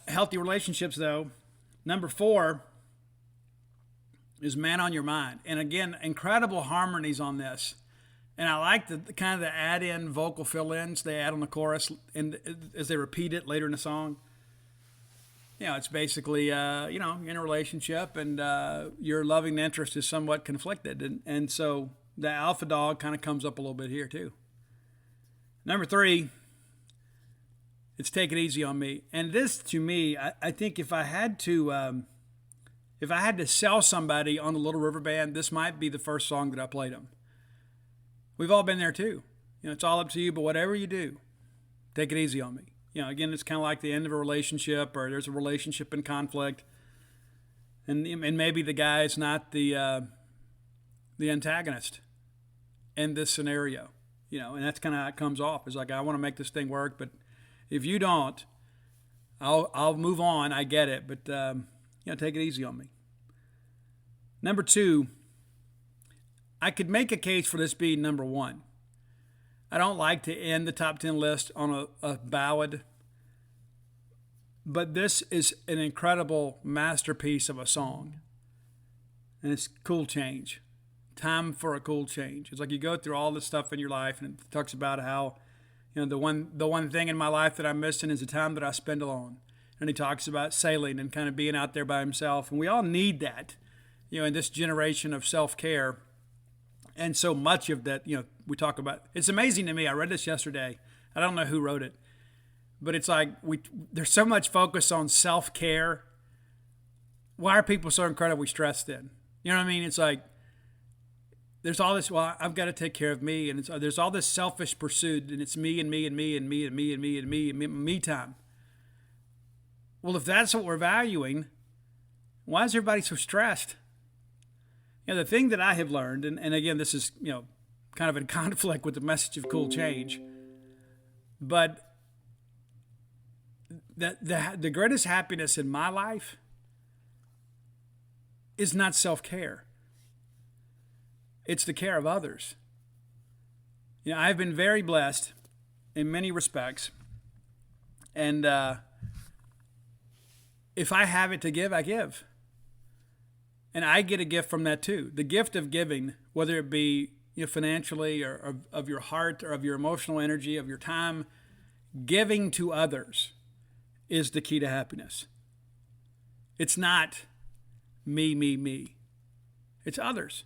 healthy relationships, though. Number 4 is Man on Your Mind. And again, incredible harmonies on this. And I like the kind of the add-in vocal fill-ins they add on the chorus and as they repeat it later in the song. It's basically, you're in a relationship and your loving interest is somewhat conflicted. And so the alpha dog kind of comes up a little bit here too. Number 3, it's Take It Easy on Me. And this, to me, I think if I had to sell somebody on the Little River Band, this might be the first song that I played them. We've all been there too. It's all up to you, but whatever you do, take it easy on me. Again, it's kind of like the end of a relationship, or there's a relationship in conflict, and maybe the guy is not the antagonist in this scenario. And that's kind of how it comes off. It's like, I want to make this thing work, but if you don't, I'll move on. I get it, but take it easy on me. Number 2, I could make a case for this being number 1. I don't like to end the top 10 list on a ballad, but this is an incredible masterpiece of a song, and it's Cool Change. Time for a cool change. It's like you go through all this stuff in your life, and it talks about how, the one thing in my life that I'm missing is the time that I spend alone. And he talks about sailing and kind of being out there by himself, and we all need that, in this generation of self-care. And so much of that, we talk about. It's amazing to me. I read this yesterday. I don't know who wrote it, but it's like there's so much focus on self-care. Why are people so incredibly stressed then? You know what I mean? It's like there's all this, well, I've got to take care of me, and there's all this selfish pursuit, and it's me and me and me and me and me and me and me and me time. Well, if that's what we're valuing, why is everybody so stressed? The thing that I have learned, and again, this is, kind of in conflict with the message of cool change, but the greatest happiness in my life is not self-care. It's the care of others. I've been very blessed in many respects, and if I have it to give, I give. And I get a gift from that too. The gift of giving, whether it be financially or of your heart or of your emotional energy, of your time, giving to others is the key to happiness. It's not me. It's others.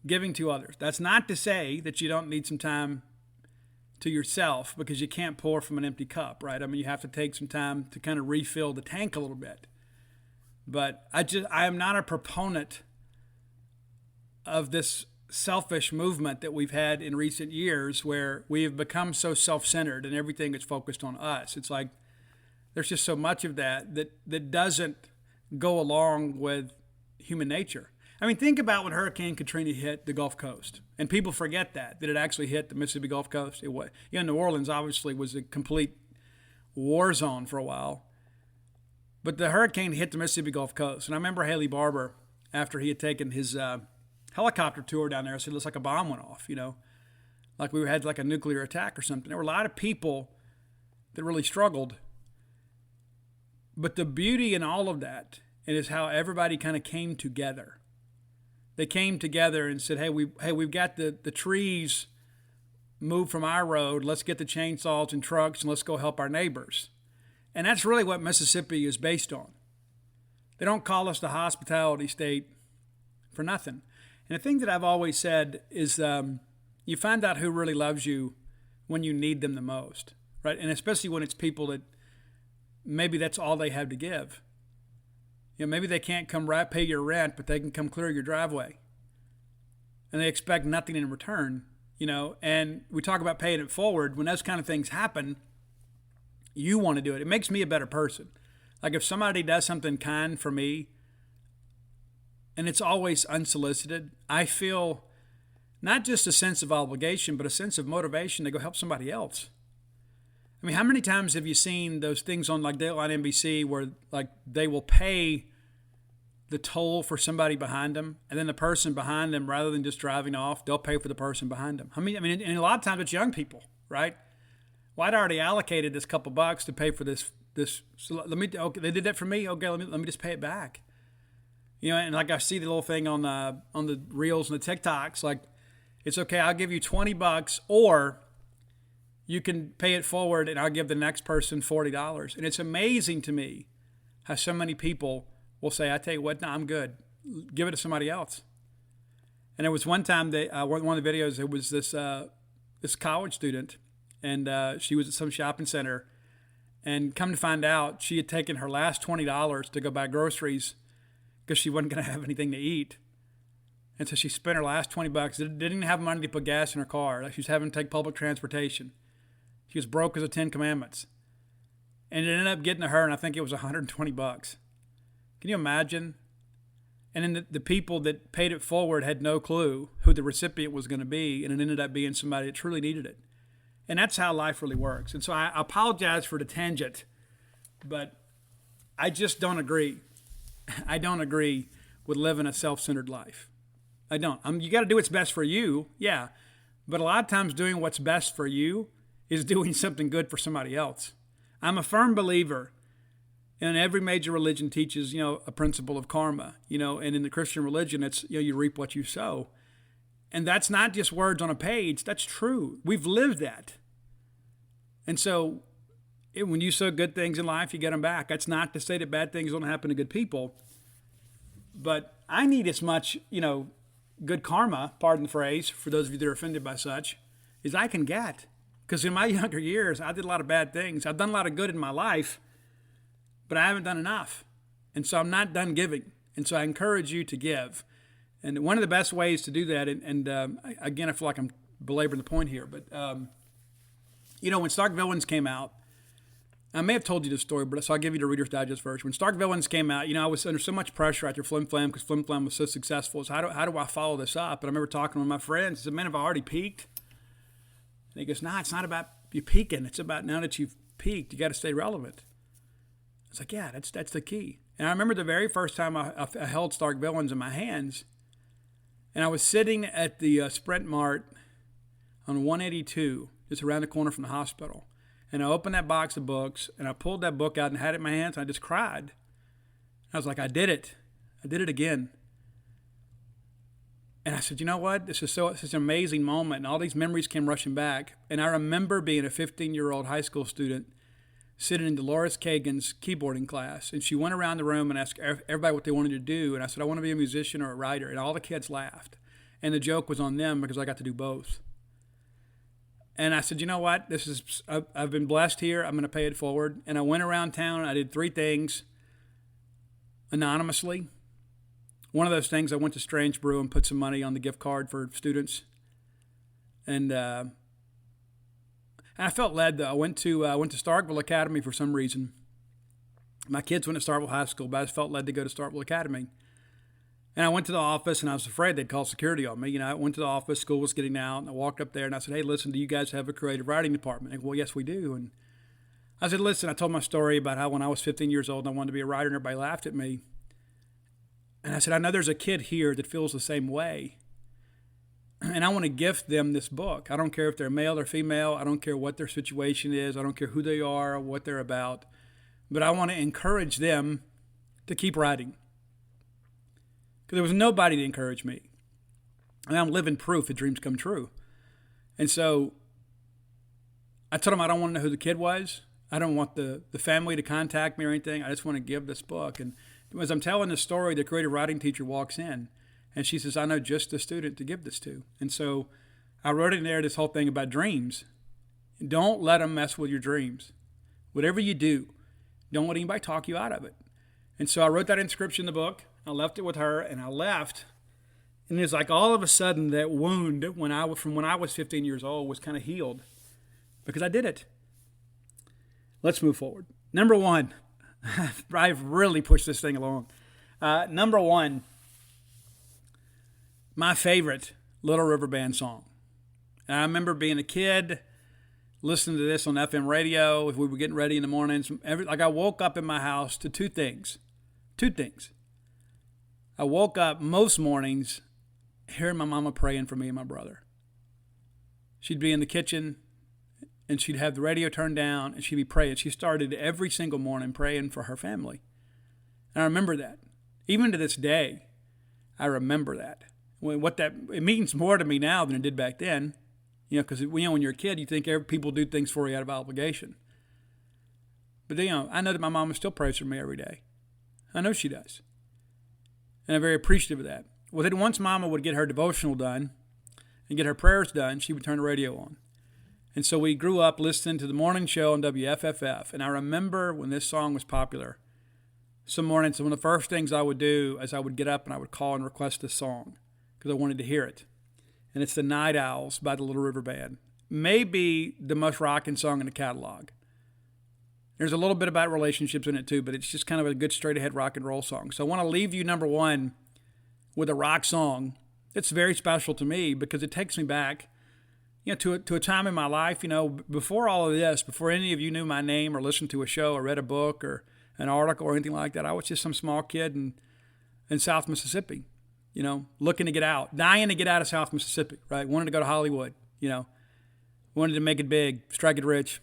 Giving to others. That's not to say that you don't need some time to yourself, because you can't pour from an empty cup, right? I mean, you have to take some time to kind of refill the tank a little bit. But I am not a proponent of this selfish movement that we've had in recent years, where we have become so self-centered and everything is focused on us. It's like there's just so much of that doesn't go along with human nature. I mean, think about when Hurricane Katrina hit the Gulf Coast, and people forget that it actually hit the Mississippi Gulf Coast. New Orleans obviously was a complete war zone for a while. But the hurricane hit the Mississippi Gulf Coast. And I remember Haley Barbour, after he had taken his helicopter tour down there, said it looks like a bomb went off, like we had like a nuclear attack or something. There were a lot of people that really struggled. But the beauty in all of that is how everybody kind of came together. They came together and said, we've got the trees moved from our road. Let's get the chainsaws and trucks and let's go help our neighbors. And that's really what Mississippi is based on. They don't call us the hospitality state for nothing. And the thing that I've always said is you find out who really loves you when you need them the most, right? And especially when it's people that maybe that's all they have to give. Maybe they can't come pay your rent, but they can come clear your driveway. And they expect nothing in return, And we talk about paying it forward. When those kind of things happen, you want to do it. It makes me a better person. Like if somebody does something kind for me, and it's always unsolicited, I feel not just a sense of obligation, but a sense of motivation to go help somebody else. I mean, how many times have you seen those things on like Dateline NBC where like they will pay the toll for somebody behind them, and then the person behind them, rather than just driving off, they'll pay for the person behind them. I mean, and a lot of times it's young people, right? Well, I'd already allocated this couple bucks to pay for this. So they did that for me. Okay, let me just pay it back. And like I see the little thing on the reels and the TikToks, like it's okay. I'll give you $20, or you can pay it forward, and I'll give the next person $40. And it's amazing to me how so many people will say, I tell you what, no, I'm good. Give it to somebody else. And there was one time that one of the videos, it was this college student, and she was at some shopping center, and come to find out, she had taken her last $20 to go buy groceries because she wasn't going to have anything to eat. And so she spent her last $20. Didn't even have money to put gas in her car. Like, she was having to take public transportation. She was broke as the 10 Commandments. And it ended up getting to her, and I think it was $120. Can you imagine? And then the people that paid it forward had no clue who the recipient was going to be, and it ended up being somebody that truly needed it. And that's how life really works. And so I apologize for the tangent, but I just don't agree. I don't agree with living a self-centered life. I don't. You got to do what's best for you, yeah. But a lot of times doing what's best for you is doing something good for somebody else. I'm a firm believer, and every major religion teaches, a principle of karma, and in the Christian religion, it's, you reap what you sow. And that's not just words on a page. That's true. We've lived that. And so when you sow good things in life, you get them back. That's not to say that bad things don't happen to good people. But I need as much, good karma, pardon the phrase, for those of you that are offended by such, as I can get. Because in my younger years, I did a lot of bad things. I've done a lot of good in my life, but I haven't done enough. And so I'm not done giving. And so I encourage you to give. And one of the best ways to do that, and again, I feel like I'm belaboring the point here, but, when Stark Villains came out, I may have told you this story, but so I'll give you the Reader's Digest version. When Stark Villains came out, I was under so much pressure after Flim Flam because Flim Flam was so successful. So how do I follow this up? And I remember talking to one of my friends. I said, man, have I already peaked? And he goes, nah, it's not about you peaking. It's about now that you've peaked, you got to stay relevant. I was like, yeah, that's the key. And I remember the very first time I held Stark Villains in my hands, and I was sitting at the Sprint Mart on 182, just around the corner from the hospital. And I opened that box of books, and I pulled that book out and had it in my hands, and I just cried. I was like, I did it. I did it again. And I said, you know what? This is such an amazing moment, and all these memories came rushing back. And I remember being a 15-year-old high school student sitting in Dolores Kagan's keyboarding class, and she went around the room and asked everybody what they wanted to do. And I said, I want to be a musician or a writer. And all the kids laughed. And the joke was on them because I got to do both. And I said, you know what? I've been blessed here. I'm going to pay it forward. And I went around town. And I did 3 things anonymously. One of those things, I went to Strange Brew and put some money on the gift card for students. And I felt led, though. I went to Starkville Academy for some reason. My kids went to Starkville High School, but I just felt led to go to Starkville Academy. And I went to the office, and I was afraid they'd call security on me. I went to the office, school was getting out, and I walked up there, and I said, hey, listen, do you guys have a creative writing department? And, well, yes, we do. And I said, listen, I told my story about how when I was 15 years old, I wanted to be a writer, and everybody laughed at me. And I said, I know there's a kid here that feels the same way. And I want to gift them this book. I don't care if they're male or female. I don't care what their situation is. I don't care who they are or what they're about. But I want to encourage them to keep writing. Because there was nobody to encourage me. And I'm living proof that dreams come true. And so I told them I don't want to know who the kid was. I don't want the family to contact me or anything. I just want to give this book. And as I'm telling the story, the creative writing teacher walks in. And she says, I know just the student to give this to. And so I wrote in there this whole thing about dreams. Don't let them mess with your dreams. Whatever you do, don't let anybody talk you out of it. And so I wrote that inscription in the book. I left it with her, and I left. And it was like all of a sudden that wound from when I was 15 years old was kind of healed because I did it. Let's move forward. Number 1, I've really pushed this thing along. Number 1, my favorite Little River Band song. And I remember being a kid, listening to this on FM radio if we were getting ready in the mornings. I woke up in my house to 2 things. 2 things. I woke up most mornings hearing my mama praying for me and my brother. She'd be in the kitchen, and she'd have the radio turned down, and she'd be praying. She started every single morning praying for her family. And I remember that. Even to this day, I remember that. It means more to me now than it did back then. Because when you're a kid, you think people do things for you out of obligation. But I know that my mama still prays for me every day. I know she does. And I'm very appreciative of that. Well, then once Mama would get her devotional done and get her prayers done, she would turn the radio on. And so we grew up listening to the morning show on WFFF. And I remember when this song was popular, some mornings, one of the first things I would do is I would get up and I would call and request this song because I wanted to hear it. And it's The Night Owls by the Little River Band. Maybe the most rocking song in the catalog. There's a little bit about relationships in it too, but it's just kind of a good straight-ahead rock and roll song. So I want to leave you, number one, with a rock song. It's very special to me because it takes me back, to a time in my life, before all of this, before any of you knew my name or listened to a show or read a book or an article or anything like that. I was just some small kid in South Mississippi, looking to get out, dying to get out of South Mississippi, right? Wanted to go to Hollywood, wanted to make it big, strike it rich.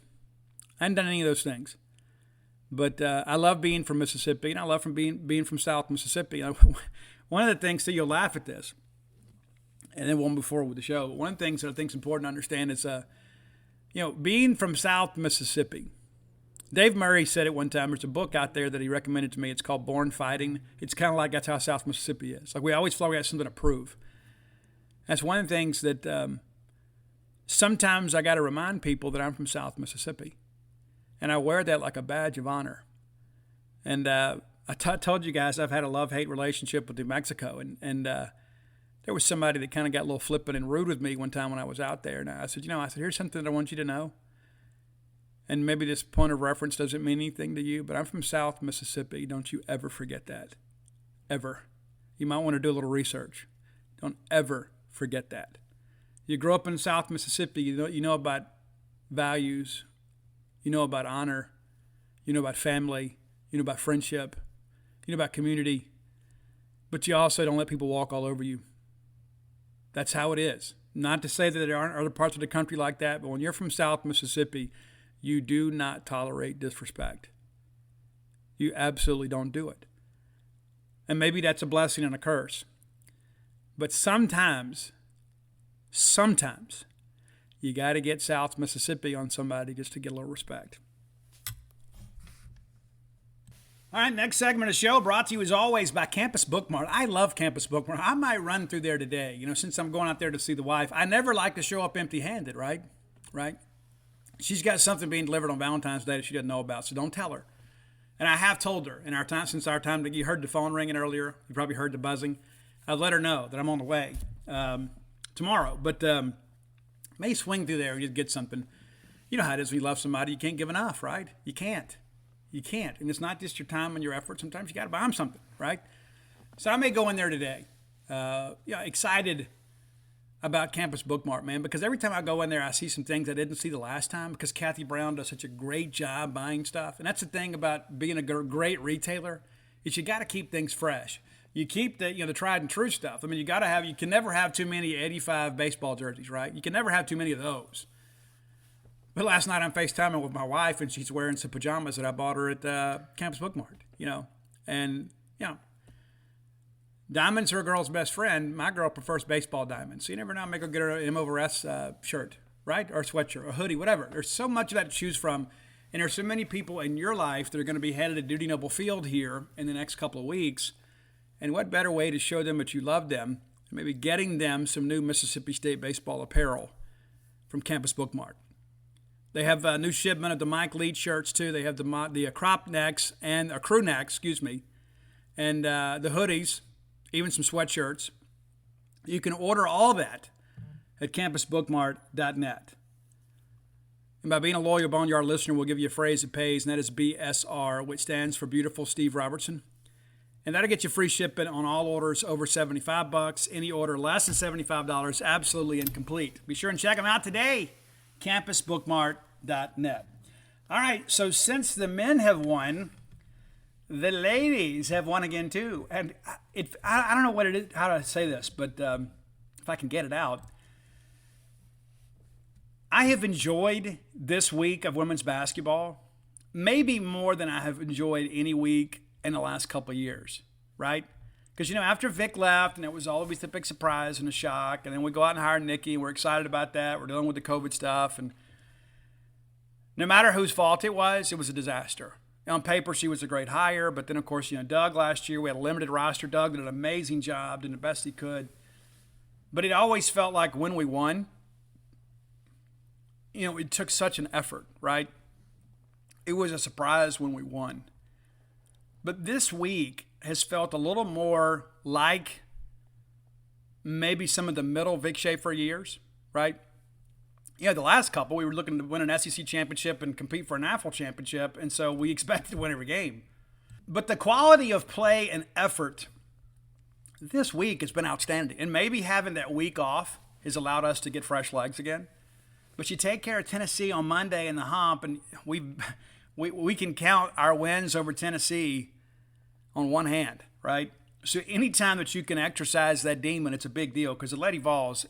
I hadn't done any of those things. But I love being from Mississippi, and I love being from South Mississippi. One of the things, so you'll laugh at this, and then one before with the show. One of the things that I think is important to understand is, being from South Mississippi. Dave Murray said it one time. There's a book out there that he recommended to me. It's called Born Fighting. It's kind of like that's how South Mississippi is. Like we always feel like we have something to prove. That's one of the things that sometimes I got to remind people that I'm from South Mississippi. And I wear that like a badge of honor. And I told you guys I've had a love-hate relationship with New Mexico. And there was somebody that kind of got a little flippant and rude with me one time when I was out there. And I said, here's something that I want you to know. And maybe this point of reference doesn't mean anything to you, but I'm from South Mississippi. Don't you ever forget that. Ever. You might want to do a little research. Don't ever forget that. You grow up in South Mississippi, you know about values. You know about honor, you know about family, you know about friendship, you know about community, but you also don't let people walk all over you. That's how it is. Not to say that there aren't other parts of the country like that, but when you're from South Mississippi, you do not tolerate disrespect. You absolutely don't do it. And maybe that's a blessing and a curse. But sometimes, you got to get South Mississippi on somebody just to get a little respect. All right, next segment of the show brought to you as always by Campus Bookmart. I love Campus Bookmart. I might run through there today, since I'm going out there to see the wife. I never like to show up empty-handed, right? She's got something being delivered on Valentine's Day that she doesn't know about, so don't tell her. And I have told her since our time that you heard the phone ringing earlier. You probably heard the buzzing. I've let her know that I'm on the way tomorrow, but may swing through there and just get something. You know how it is when you love somebody. You can't give enough, right? You can't. And it's not just your time and your effort. Sometimes you got to buy them something, right? So I may go in there today. Excited about Campus Bookmart, man, because every time I go in there, I see some things I didn't see the last time because Kathy Brown does such a great job buying stuff. And that's the thing about being a great retailer is you got to keep things fresh. You keep the tried and true stuff. I mean, you can never have too many 85 baseball jerseys, right? You can never have too many of those. But last night I'm FaceTiming with my wife and she's wearing some pajamas that I bought her at Campus Bookmart, and diamonds are a girl's best friend. My girl prefers baseball diamonds. So you never know, make her get her an M over S shirt, right? Or a sweatshirt, or a hoodie, whatever. There's so much of that to choose from. And there's so many people in your life that are going to be headed to Dudy Noble Field here in the next couple of weeks. And what better way to show them that you love them than maybe getting them some new Mississippi State baseball apparel from Campus Bookmart. They have a new shipment of the Mike Leach shirts, too. They have the crop necks and crew necks, and the hoodies, even some sweatshirts. You can order all that at campusbookmart.net. And by being a loyal Boneyard listener, we'll give you a phrase that pays, and that is BSR, which stands for Beautiful Steve Robertson. And that'll get you free shipping on all orders over $75. Any order less than $75, absolutely incomplete. Be sure and check them out today, campusbookmart.net. All right, so since the men have won, the ladies have won again too. And I don't know what it is, how to say this, but if I can get it out. I have enjoyed this week of women's basketball maybe more than I have enjoyed any week in the last couple of years, right? Because, after Vic left, and it was always the big surprise and a shock, and then we go out and hire Nikki, and we're excited about that. We're dealing with the COVID stuff, and no matter whose fault it was a disaster. On paper, she was a great hire, but then, of course, Doug last year, we had a limited roster. Doug did an amazing job, did the best he could. But it always felt like when we won, it took such an effort, right? It was a surprise when we won. But this week has felt a little more like maybe some of the middle Vic Schaefer years, right? The last couple, we were looking to win an SEC championship and compete for a national championship, and so we expected to win every game. But the quality of play and effort this week has been outstanding. And maybe having that week off has allowed us to get fresh legs again. But you take care of Tennessee on Monday in the hump, and we can count our wins over Tennessee on one hand, right? So anytime that you can exercise that demon, it's a big deal, because the Lady Vols,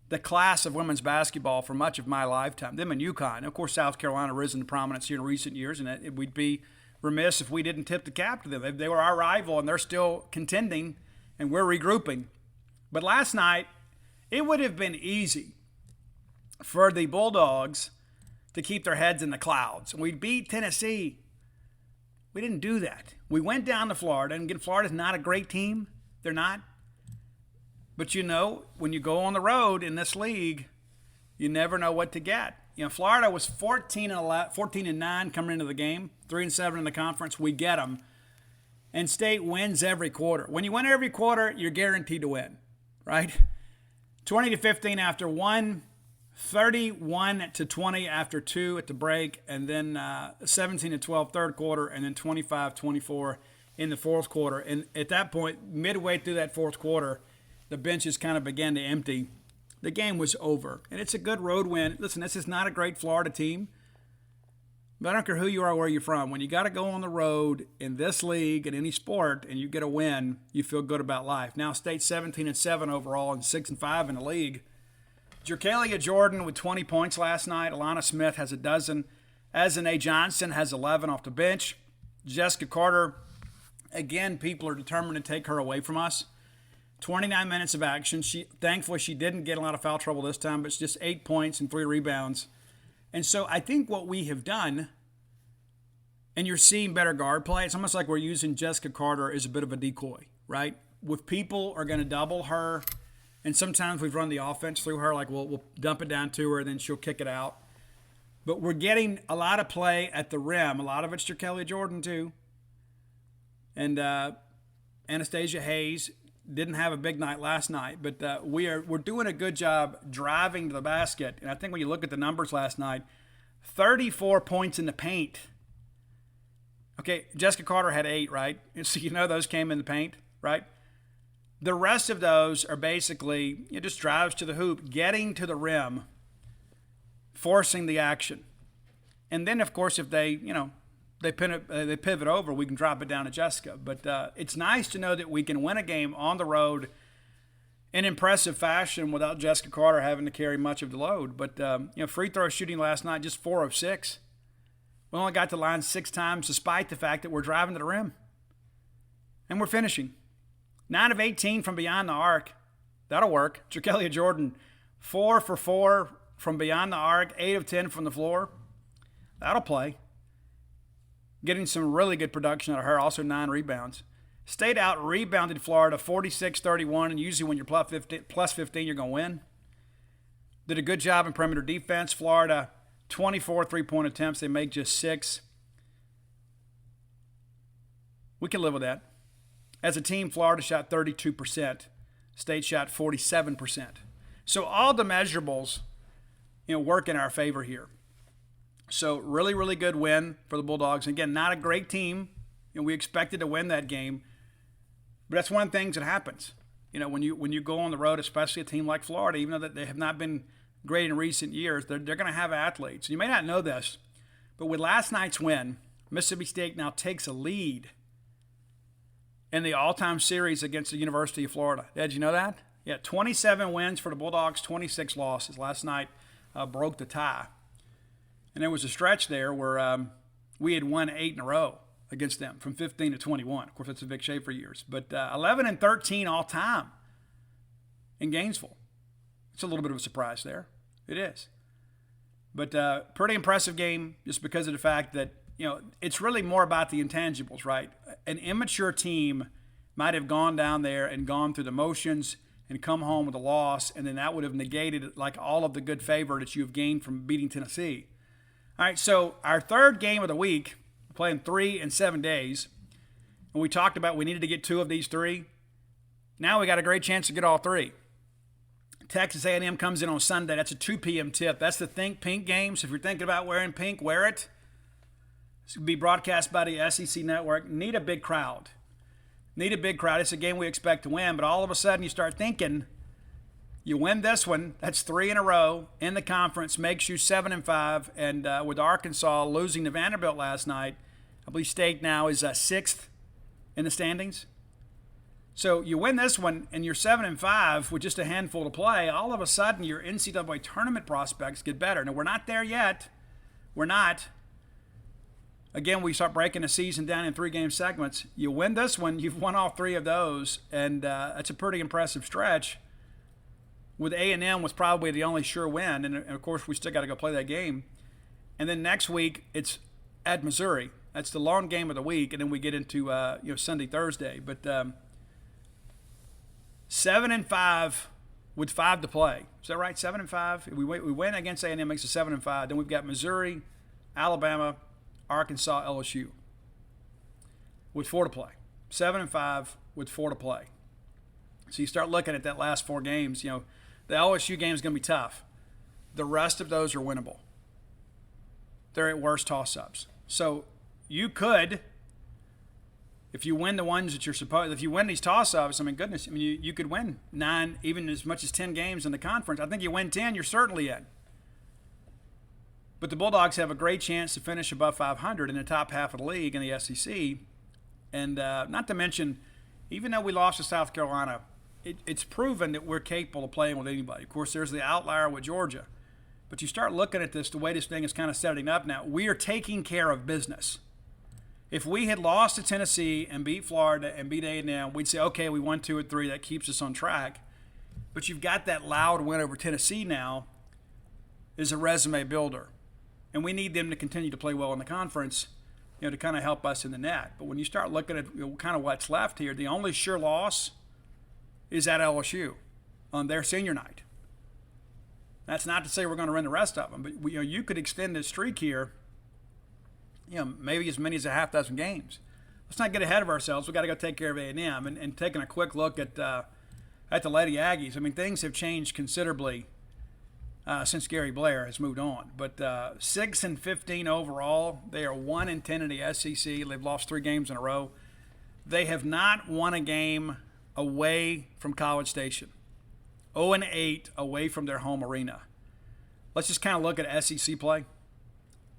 the class of women's basketball for much of my lifetime, them and UConn. Of course, South Carolina risen to prominence here in recent years, and we'd be remiss if we didn't tip the cap to them. They were our rival, and they're still contending, and we're regrouping. But last night, it would have been easy for the Bulldogs to keep their heads in the clouds. We beat Tennessee. We didn't do that. We went down to Florida, and again, Florida's not a great team. They're not. But when you go on the road in this league, you never know what to get. Florida was 14-9 coming into the game, 3-7 in the conference. We get them. And State wins every quarter. When you win every quarter, you're guaranteed to win, right? 20-15 after one, 31-20 after two at the break, and then 17-12 third quarter, and then 25-24 in the fourth quarter. And at that point, midway through that fourth quarter, the benches kind of began to empty. The game was over. And it's a good road win. Listen, this is not a great Florida team, but I don't care who you are or where you're from. When you got to go on the road in this league, in any sport, and you get a win, you feel good about life. Now, State's 17-7 overall and 6-5 in the league. Jerkalia Jordan with 20 points last night. Alana Smith has a dozen. Azane Johnson has 11 off the bench. Jessica Carter, again, people are determined to take her away from us. 29 minutes of action. Thankfully, she didn't get a lot of foul trouble this time, but it's just 8 points and 3 rebounds. And so I think what we have done, and you're seeing better guard play, it's almost like we're using Jessica Carter as a bit of a decoy, right? With people are going to double her, and sometimes we've run the offense through her, like we'll dump it down to her, and then she'll kick it out. But we're getting a lot of play at the rim. A lot of it's Jerkalia Jordan, too. And Anastasia Hayes didn't have a big night last night, but we're doing a good job driving to the basket. And I think when you look at the numbers last night, 34 points in the paint. Okay, Jessica Carter had 8, right? And so those came in the paint, right? The rest of those are basically just drives to the hoop, getting to the rim, forcing the action. And then, of course, if they pivot over, we can drop it down to Jessica. But it's nice to know that we can win a game on the road in impressive fashion without Jessica Carter having to carry much of the load. But, free throw shooting last night, just 4 of 6. We only got to the line 6 times despite the fact that we're driving to the rim. And we're finishing. 9 of 18 from beyond the arc. That'll work. Jerkalia Jordan, 4 for 4 from beyond the arc, 8 of 10 from the floor. That'll play. Getting some really good production out of her, also 9 rebounds. State out-rebounded Florida 46-31, and usually when you're plus 15, you're going to win. Did a good job in perimeter defense. Florida, 24 three-point attempts. They make just 6. We can live with that. As a team, Florida shot 32%. State shot 47%. So all the measurables, work in our favor here. So really, really good win for the Bulldogs. Again, not a great team. We expected to win that game. But that's one of the things that happens. When you go on the road, especially a team like Florida, even though they have not been great in recent years, they're going to have athletes. You may not know this, but with last night's win, Mississippi State now takes a lead in the all-time series against the University of Florida. Did you know that? Yeah, 27 wins for the Bulldogs, 26 losses. Last night broke the tie. And there was a stretch there where we had won 8 in a row against them from 15 to 21. Of course, that's the Vic Schaefer years. But 11-13 all-time in Gainesville. It's a little bit of a surprise there. It is. But pretty impressive game just because of the fact that it's really more about the intangibles, right? An immature team might have gone down there and gone through the motions and come home with a loss, and then that would have negated like all of the good favor that you've gained from beating Tennessee. All right, so our third game of the week, we're playing 3 in 7 days, and we talked about we needed to get 2 of these 3. Now we got a great chance to get all 3. Texas A&M comes in on Sunday. That's a 2 p.m. tip. That's the Think Pink game. So if you're thinking about wearing pink, wear it. It's going to be broadcast by the SEC Network. Need a big crowd. It's a game we expect to win, but all of a sudden you start thinking, you win this one, that's 3 in a row in the conference, makes you 7-5, and with Arkansas losing to Vanderbilt last night, I believe State now is 6th in the standings. So you win this one, and you're 7-5 with just a handful to play. All of a sudden, your NCAA tournament prospects get better. Now, we're not there yet. We're not. Again, we start breaking the season down in 3-game segments. You win this one, you've won all 3 of those, and that's a pretty impressive stretch. With A&M was probably the only sure win, and of course we still got to go play that game. And then next week it's at Missouri. That's the long game of the week, and then we get into Sunday, Thursday. But 7-5 with 5 to play. Is that right? 7-5. We win against A&M, makes it 7-5. Then we've got Missouri, Alabama, Arkansas, LSU with 4 to play. 7-5 with 4 to play. So you start looking at that last 4 games. The LSU game is going to be tough. The rest of those are winnable. They're at worst toss-ups. So you could, if you win the ones that you're supposed, if you win these toss-ups, you could win 9, even as much as 10 games in the conference. I think you win 10, you're certainly in. But the Bulldogs have a great chance to finish above 500 in the top half of the league in the SEC. And not to mention, even though we lost to South Carolina, it's proven that we're capable of playing with anybody. Of course, there's the outlier with Georgia. But you start looking at this, the way this thing is kind of setting up now, we are taking care of business. If we had lost to Tennessee and beat Florida and beat A&M, we'd say, okay, we won 2 or 3. That keeps us on track. But you've got that loud win over Tennessee now is a resume builder. And we need them to continue to play well in the conference, to kind of help us in the net. But when you start looking at kind of what's left here, the only sure loss is at LSU on their senior night. That's not to say we're going to run the rest of them, but you could extend this streak here, maybe as many as a half dozen games. Let's not get ahead of ourselves. We've got to go take care of A&M. And taking a quick look at the Lady Aggies, things have changed considerably since Gary Blair has moved on. But 6-15 overall. They are 1-10 in the SEC. They've lost 3 games in a row. They have not won a game away from College Station. 0-8 away from their home arena. Let's just kind of look at SEC play.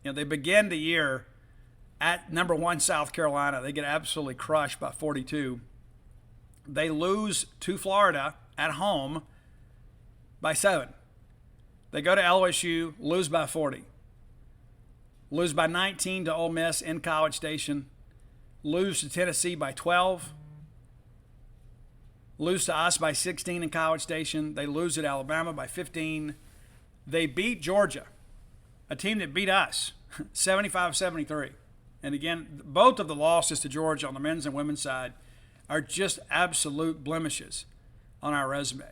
They begin the year at number 1 South Carolina. They get absolutely crushed by 42. They lose to Florida at home by 7. They go to LSU, lose by 40. Lose by 19 to Ole Miss in College Station. Lose to Tennessee by 12. Lose to us by 16 in College Station. They lose at Alabama by 15. They beat Georgia, a team that beat us, 75-73. And again, both of the losses to Georgia on the men's and women's side are just absolute blemishes on our resume.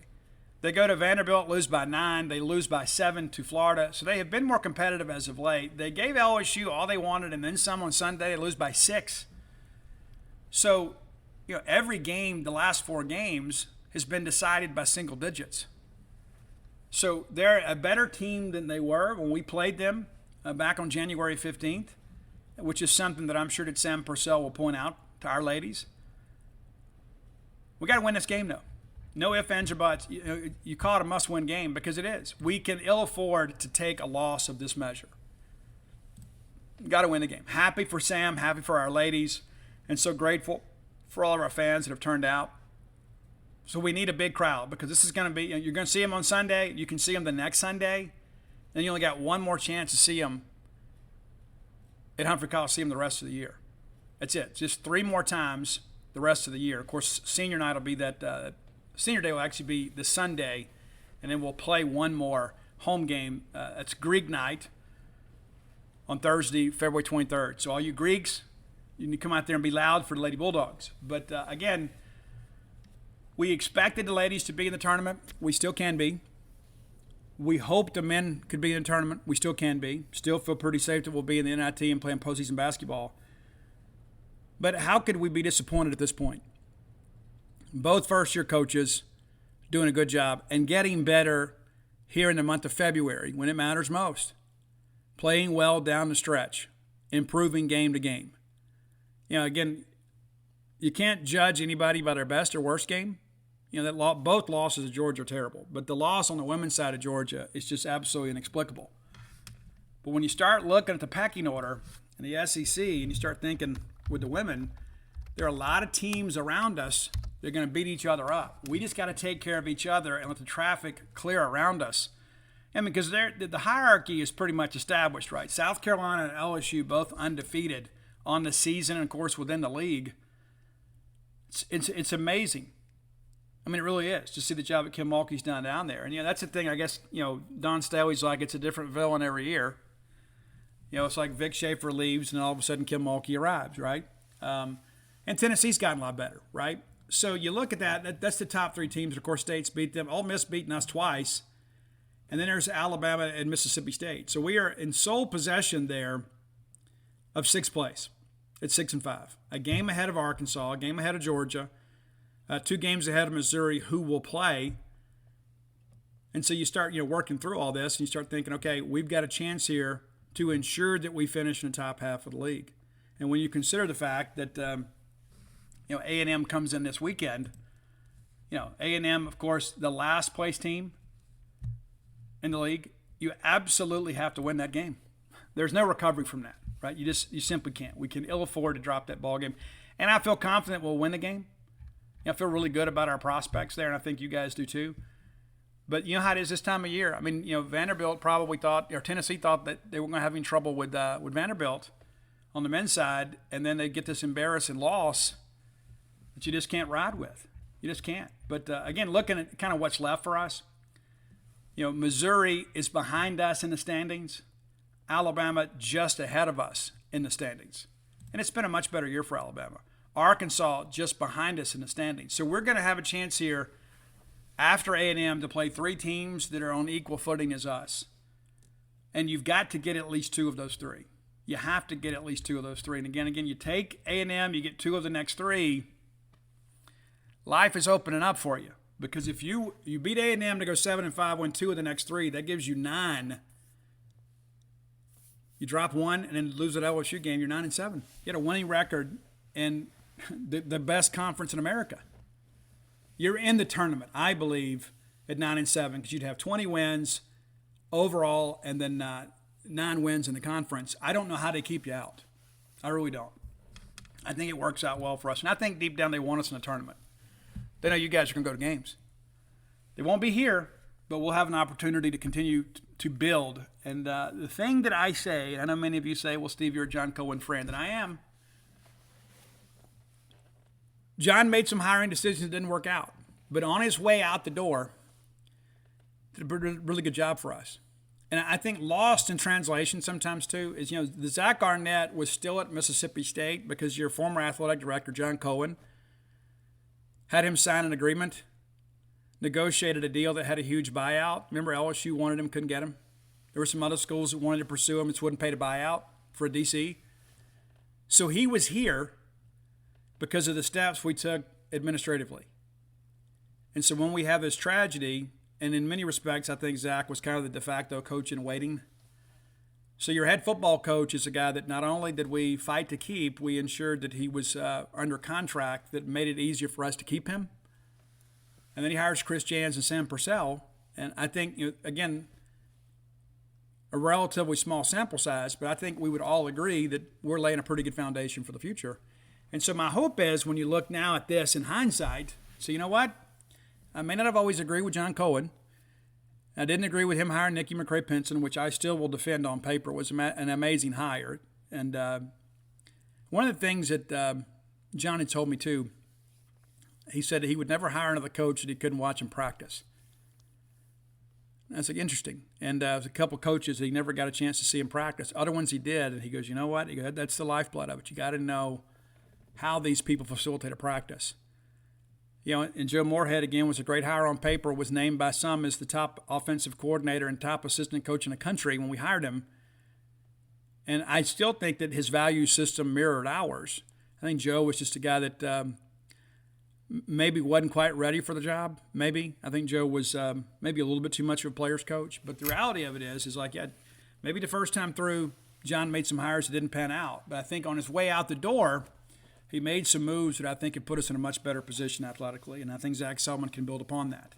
They go to Vanderbilt, lose by 9. They lose by 7 to Florida. So they have been more competitive as of late. They gave LSU all they wanted and then some on Sunday. They lose by 6. So, every game, the last 4 games, has been decided by single digits. So they're a better team than they were when we played them back on January 15th, which is something that I'm sure that Sam Purcell will point out to our ladies. We got to win this game, though. No ifs, ands, or buts. You call it a must-win game because it is. We can ill afford to take a loss of this measure. Got to win the game. Happy for Sam, happy for our ladies, and so grateful for all of our fans that have turned out. So we need a big crowd because this is going to be, you're going to see them on Sunday. You can see them the next Sunday. Then you only got one more chance to see them at Humphrey Coliseum the rest of the year. That's it. Just 3 more times the rest of the year. Of course, senior night will be that, senior day will actually be the Sunday, and then we'll play one more home game. It's Greek night on Thursday, February 23rd. So all you Greeks, you need to come out there and be loud for the Lady Bulldogs. But again, we expected the ladies to be in the tournament. We still can be. We hope the men could be in the tournament. We still can be. Still feel pretty safe that we'll be in the NIT and playing postseason basketball. But how could we be disappointed at this point? Both first-year coaches doing a good job and getting better here in the month of February when it matters most. Playing well down the stretch, improving game to game. Again, you can't judge anybody by their best or worst game. Both losses of Georgia are terrible, but the loss on the women's side of Georgia is just absolutely inexplicable. But when you start looking at the pecking order in the SEC and you start thinking with the women, there are a lot of teams around us that are going to beat each other up. We just got to take care of each other and let the traffic clear around us. And because the hierarchy is pretty much established, right? South Carolina and LSU both undefeated on the season and, of course, within the league. It's amazing. I mean, it really is to see the job that Kim Mulkey's done down there. And, that's the thing, I guess, Don Staley's like it's a different villain every year. It's like Vic Schaefer leaves and all of a sudden Kim Mulkey arrives, right? And Tennessee's gotten a lot better, right? So you look at that's the top three teams. Of course, State's beat them. Ole Miss beaten us twice. And then there's Alabama and Mississippi State. So we are in sole possession there of sixth place at 6-5. A game ahead of Arkansas, a game ahead of Georgia, 2 games ahead of Missouri, who will play. And so you start, working through all this, and you start thinking, okay, we've got a chance here to ensure that we finish in the top half of the league. And when you consider the fact that, A&M comes in this weekend, A&M, of course, the last place team in the league, you absolutely have to win that game. There's no recovery from that, right? You simply can't. We can ill afford to drop that ball game. And I feel confident we'll win the game. I feel really good about our prospects there, and I think you guys do too. But you know how it is this time of year. I mean, Vanderbilt probably thought, or Tennessee thought that they were going to have any trouble with Vanderbilt on the men's side, and then they get this embarrassing loss that you just can't ride with. You just can't. But again, looking at kind of what's left for us, Missouri is behind us in the standings. Alabama just ahead of us in the standings. And it's been a much better year for Alabama. Arkansas just behind us in the standings. So we're going to have a chance here after A&M to play 3 teams that are on equal footing as us. And you've got to get at least 2 of those 3. You have to get at least 2 of those 3. And again, you take A&M, you get 2 of the next 3. Life is opening up for you. Because if you beat A&M to go 7-5, win 2 of the next 3, that gives you 9. You drop 1 and then lose that LSU game, you're 9-7. You had a winning record in the best conference in America. You're in the tournament, I believe, at 9-7 because you'd have 20 wins overall and then 9 wins in the conference. I don't know how they keep you out. I really don't. I think it works out well for us. And I think deep down they want us in the tournament. They know you guys are going to go to games. They won't be here, but we'll have an opportunity to continue to build. And the thing that I say, and I know many of you say, well, Steve, you're a John Cohen friend, and I am. John made some hiring decisions that didn't work out. But on his way out the door, did a really good job for us. And I think lost in translation sometimes too is, the Zach Arnett was still at Mississippi State because your former athletic director, John Cohen, had him sign an agreement, negotiated a deal that had a huge buyout. Remember LSU wanted him, couldn't get him. There were some other schools that wanted to pursue him, just wouldn't pay to buy out for a DC. So he was here because of the steps we took administratively. And so when we have this tragedy, and in many respects, I think Zach was kind of the de facto coach in waiting. So your head football coach is a guy that not only did we fight to keep, we ensured that he was under contract that made it easier for us to keep him. And then he hires Chris Jans and Sam Purcell. And I think, again, a relatively small sample size, but I think we would all agree that we're laying a pretty good foundation for the future. And so my hope is when you look now at this in hindsight, so you know what? I may not have always agreed with John Cohen. I didn't agree with him hiring Nikki McCray-Penson, which I still will defend on paper, was an amazing hire. And one of the things that John had told me too, he said he would never hire another coach that he couldn't watch him practice. That's like interesting. And there's a couple coaches that he never got a chance to see him practice. Other ones he did, and he goes, you know what? He goes, that's the lifeblood of it. You got to know how these people facilitate a practice. You know, and Joe Moorhead, again, was a great hire on paper, was named by some as the top offensive coordinator and top assistant coach in the country when we hired him. And I still think that his value system mirrored ours. I think Joe was just a guy that maybe wasn't quite ready for the job. Maybe. I think Joe was maybe a little bit too much of a player's coach. But the reality of it is like, yeah, maybe the first time through, John made some hires that didn't pan out. But I think on his way out the door, he made some moves that I think have put us in a much better position athletically, and I think Zach Selman can build upon that.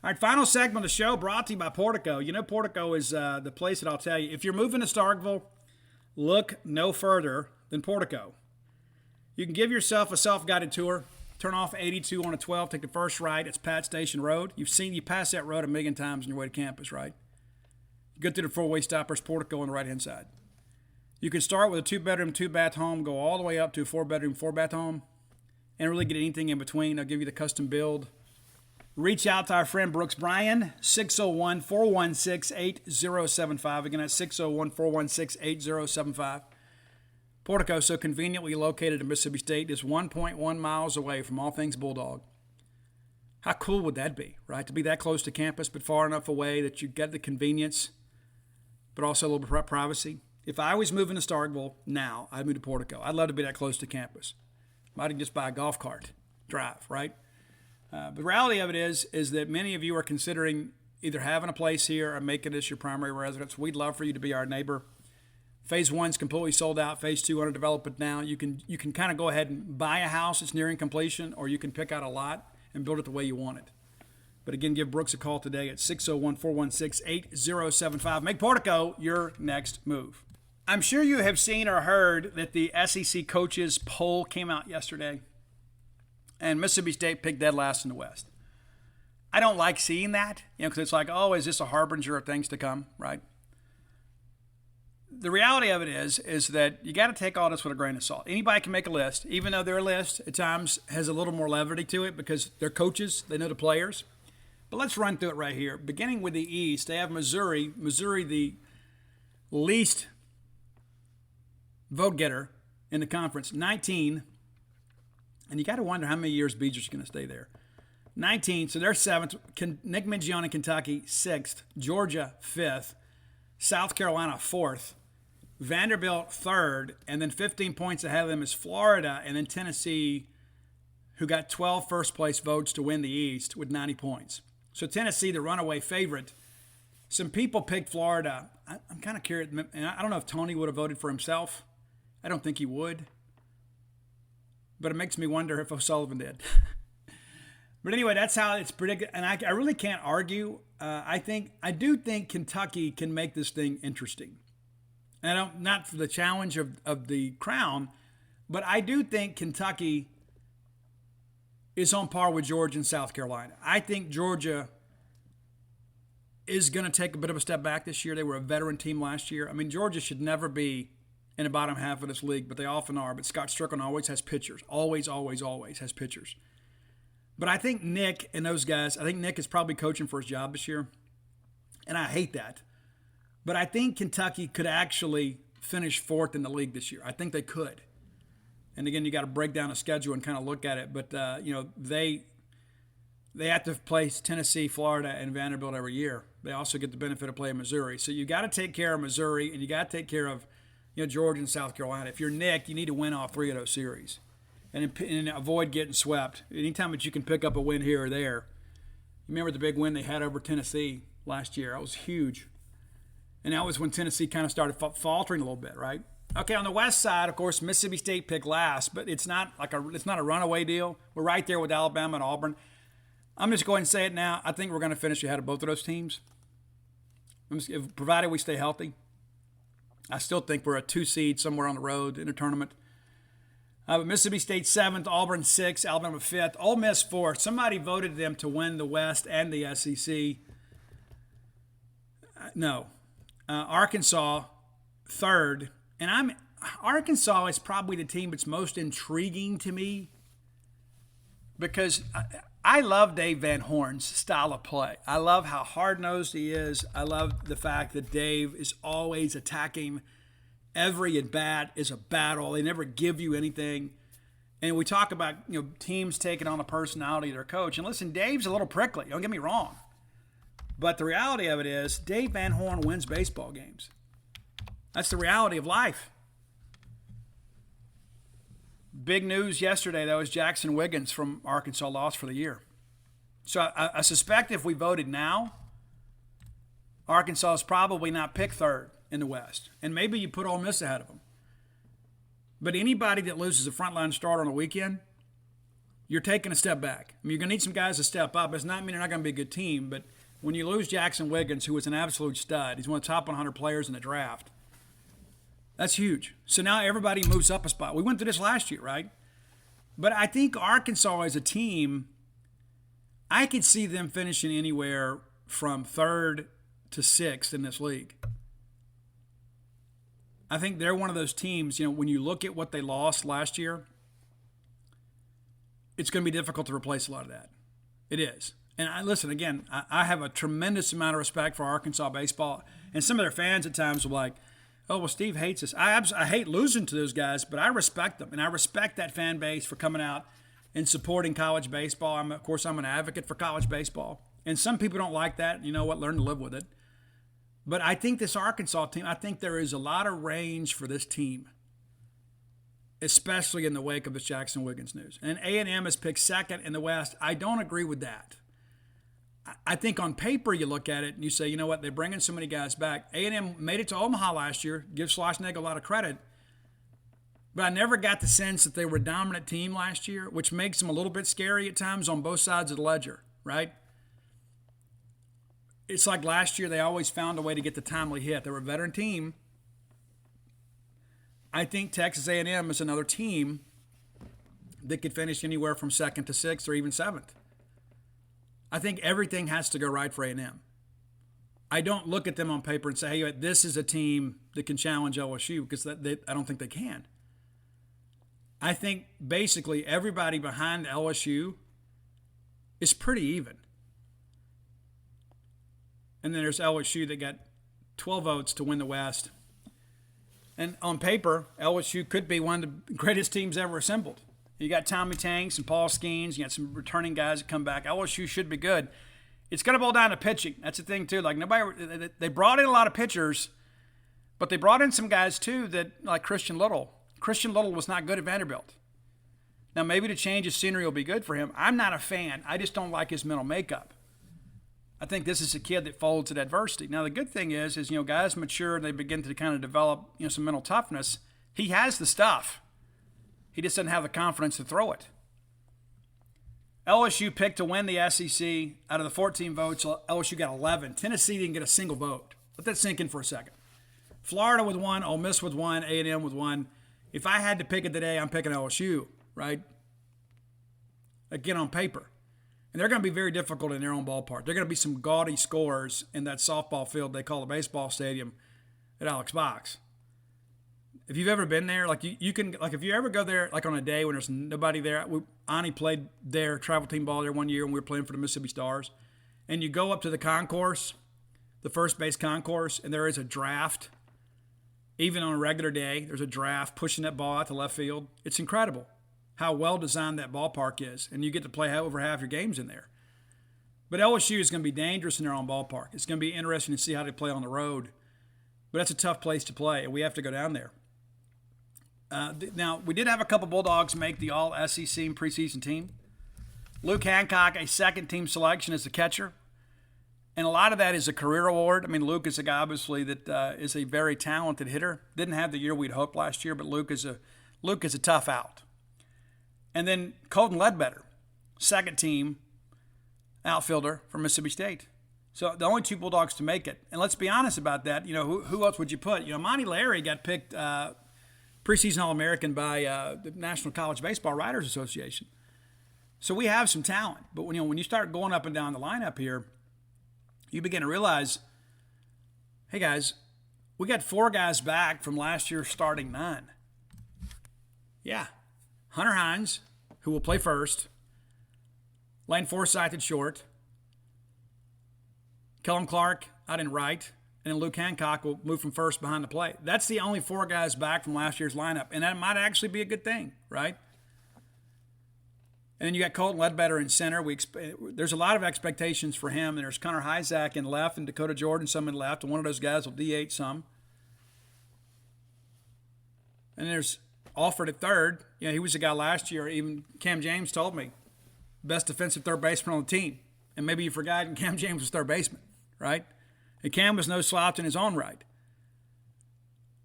All right, final segment of the show brought to you by Portico. You know, Portico is the place that I'll tell you, if you're moving to Starkville, look no further than Portico. You can give yourself a self-guided tour, turn off 82 on a 12, take the first right. It's Pat Station Road. You pass that road a million times on your way to campus, right? You go through the four-way stoppers, Portico on the right-hand side. You can start with a 2-bedroom, 2-bath home, go all the way up to a 4-bedroom, 4-bath home, and really get anything in between. They'll give you the custom build. Reach out to our friend Brooks Bryan, 601-416-8075. Again, that's 601-416-8075. Portico, so conveniently located in Mississippi State, is 1.1 miles away from all things Bulldog. How cool would that be, right? To be that close to campus, but far enough away that you get the convenience, but also a little bit of privacy. If I was moving to Starkville now, I'd move to Portico. I'd love to be that close to campus. Might just buy a golf cart, drive, right? But the reality of it is that many of you are considering either having a place here or making this your primary residence. We'd love for you to be our neighbor. Phase 1's completely sold out. Phase 2 under development now. You can kind of go ahead and buy a house that's nearing completion, or you can pick out a lot and build it the way you want it. But again, give Brooks a call today at 601-416-8075. Make Portico your next move. I'm sure you have seen or heard that the SEC coaches poll came out yesterday, and Mississippi State picked dead last in the West. I don't like seeing that, because it's like, oh, is this a harbinger of things to come, right? The reality of it is that you got to take all this with a grain of salt. Anybody can make a list, even though their list at times has a little more levity to it because they're coaches, they know the players. But let's run through it right here. Beginning with the East, they have Missouri, the least vote getter in the conference, 19. And you got to wonder how many years Beecher's going to stay there. 19, so they're 7th. Nick Mingione, Kentucky, 6th. Georgia, 5th. South Carolina, 4th. Vanderbilt, 3rd. And then 15 points ahead of them is Florida, and then Tennessee, who got 12 first-place votes to win the East with 90 points. So Tennessee, the runaway favorite. Some people picked Florida. I'm kind of curious, and I don't know if Tony would have voted for himself. I don't think he would. But it makes me wonder if O'Sullivan did. But anyway, that's how it's predicted. And I really can't argue. I do think Kentucky can make this thing interesting. And not for the challenge of the crown, but I do think Kentucky is on par with Georgia and South Carolina. I think Georgia is going to take a bit of a step back this year. They were a veteran team last year. I mean, Georgia should never be in the bottom half of this league, but they often are. But Scott Strickland always has pitchers. Always has pitchers. But I think Nick and those guys, I think Nick is probably coaching for his job this year. And I hate that. But I think Kentucky could actually finish 4th in the league this year. I think they could. And again, you got to break down a schedule and kind of look at it. But, they have to play Tennessee, Florida, and Vanderbilt every year. They also get the benefit of playing Missouri. So you got to take care of Missouri, and you got to take care of Georgia and South Carolina. If you're Nick, you need to win all 3 of those series and avoid getting swept. Anytime that you can pick up a win here or there. Remember the big win they had over Tennessee last year? That was huge. And that was when Tennessee kind of started faltering a little bit, right? Okay, on the west side, of course, Mississippi State picked last, but it's not a runaway deal. We're right there with Alabama and Auburn. I'm just going to say it now. I think we're going to finish ahead of both of those teams, provided we stay healthy. I still think we're a 2 seed somewhere on the road in a tournament. But Mississippi State 7th, Auburn 6th, Alabama 5th, Ole Miss 4th. Somebody voted them to win the West and the SEC. No. Arkansas 3rd. And Arkansas is probably the team that's most intriguing to me because I love Dave Van Horn's style of play. I love how hard-nosed he is. I love the fact that Dave is always attacking. Every at-bat is a battle. They never give you anything. And we talk about, teams taking on the personality of their coach. And listen, Dave's a little prickly. Don't get me wrong. But the reality of it is, Dave Van Horn wins baseball games. That's the reality of life. Big news yesterday, though, is Jackson Wiggins from Arkansas lost for the year. So I suspect if we voted now, Arkansas is probably not picked third in the West. And maybe you put Ole Miss ahead of them. But anybody that loses a frontline starter on the weekend, you're taking a step back. I mean, you're going to need some guys to step up. It's not mean they're not going to be a good team, but when you lose Jackson Wiggins, who was an absolute stud, he's one of the top 100 players in the draft, that's huge. So now everybody moves up a spot. We went through this last year, right? But I think Arkansas as a team, I could see them finishing anywhere from third to sixth in this league. I think they're one of those teams, when you look at what they lost last year, it's going to be difficult to replace a lot of that. It is. And I have a tremendous amount of respect for Arkansas baseball. And some of their fans at times are like, oh, well, Steve hates us. I hate losing to those guys, but I respect them. And I respect that fan base for coming out and supporting college baseball. I'm an advocate for college baseball. And some people don't like that. You know what? Learn to live with it. But I think this Arkansas team, I think there is a lot of range for this team, especially in the wake of this Jackson Wiggins news. And A&M has picked second in the West. I don't agree with that. I think on paper you look at it and you say, you know what, they're bringing so many guys back. A&M made it to Omaha last year. Give Schlossnagle a lot of credit. But I never got the sense that they were a dominant team last year, which makes them a little bit scary at times on both sides of the ledger, right? It's like last year they always found a way to get the timely hit. They were a veteran team. I think Texas A&M is another team that could finish anywhere from second to sixth or even seventh. I think everything has to go right for A&M. I don't look at them on paper and say, hey, this is a team that can challenge LSU, because I don't think they can. I think basically everybody behind LSU is pretty even. And then there's LSU that got 12 votes to win the West. And on paper, LSU could be one of the greatest teams ever assembled. You got Tommy Tanks and Paul Skeens. You got some returning guys that come back. LSU should be good. It's going to boil down to pitching. That's the thing, too. Like, they brought in a lot of pitchers, but they brought in some guys, too, that like Christian Little. Christian Little was not good at Vanderbilt. Now, maybe the change of scenery will be good for him. I'm not a fan. I just don't like his mental makeup. I think this is a kid that folds at adversity. Now, the good thing is guys mature and they begin to kind of develop, some mental toughness. He has the stuff. He just doesn't have the confidence to throw it. LSU picked to win the SEC. Out of the 14 votes, LSU got 11. Tennessee didn't get a single vote. Let that sink in for a second. Florida with 1, Ole Miss with 1, A&M with 1. If I had to pick it today, I'm picking LSU, right? Again, on paper. And they're going to be very difficult in their own ballpark. They're going to be some gaudy scores in that softball field they call the baseball stadium at Alex Box. If you've ever been there, you can, if you ever go there, on a day when there's nobody there, Ani played there, travel team ball there one year when we were playing for the Mississippi Stars, and you go up to the concourse, the first base concourse, and there is a draft. Even on a regular day, there's a draft pushing that ball out to left field. It's incredible how well designed that ballpark is, and you get to play over half your games in there. But LSU is going to be dangerous in their own ballpark. It's going to be interesting to see how they play on the road. But that's a tough place to play, and we have to go down there. Now, we did have a couple Bulldogs make the All-SEC preseason team. Luke Hancock, a second-team selection as the catcher. And a lot of that is a career award. I mean, Luke is a guy, obviously, that is a very talented hitter. Didn't have the year we'd hoped last year, but Luke is a tough out. And then Colton Ledbetter, second-team outfielder from Mississippi State. So the only two Bulldogs to make it. And let's be honest about that. Who else would you put? Monty Larry got picked preseason All-American by the National College Baseball Writers Association. So we have some talent. But when you start going up and down the lineup here, you begin to realize, hey, guys, we got 4 guys back from last year's starting 9. Yeah. Hunter Hines, who will play first. Lane Forsythe at short. Kellum Clark out in right. And then Luke Hancock will move from first behind the plate. That's the only 4 guys back from last year's lineup. And that might actually be a good thing, right? And then you got Colton Ledbetter in center. There's a lot of expectations for him. And there's Connor Hyzak in left and Dakota Jordan some in left. And one of those guys will DH some. And there's Alford at third. He was the guy last year. Even Cam James told me, best defensive third baseman on the team. And maybe you forgot Cam James was third baseman, right? And Cam was no slouch in his own right.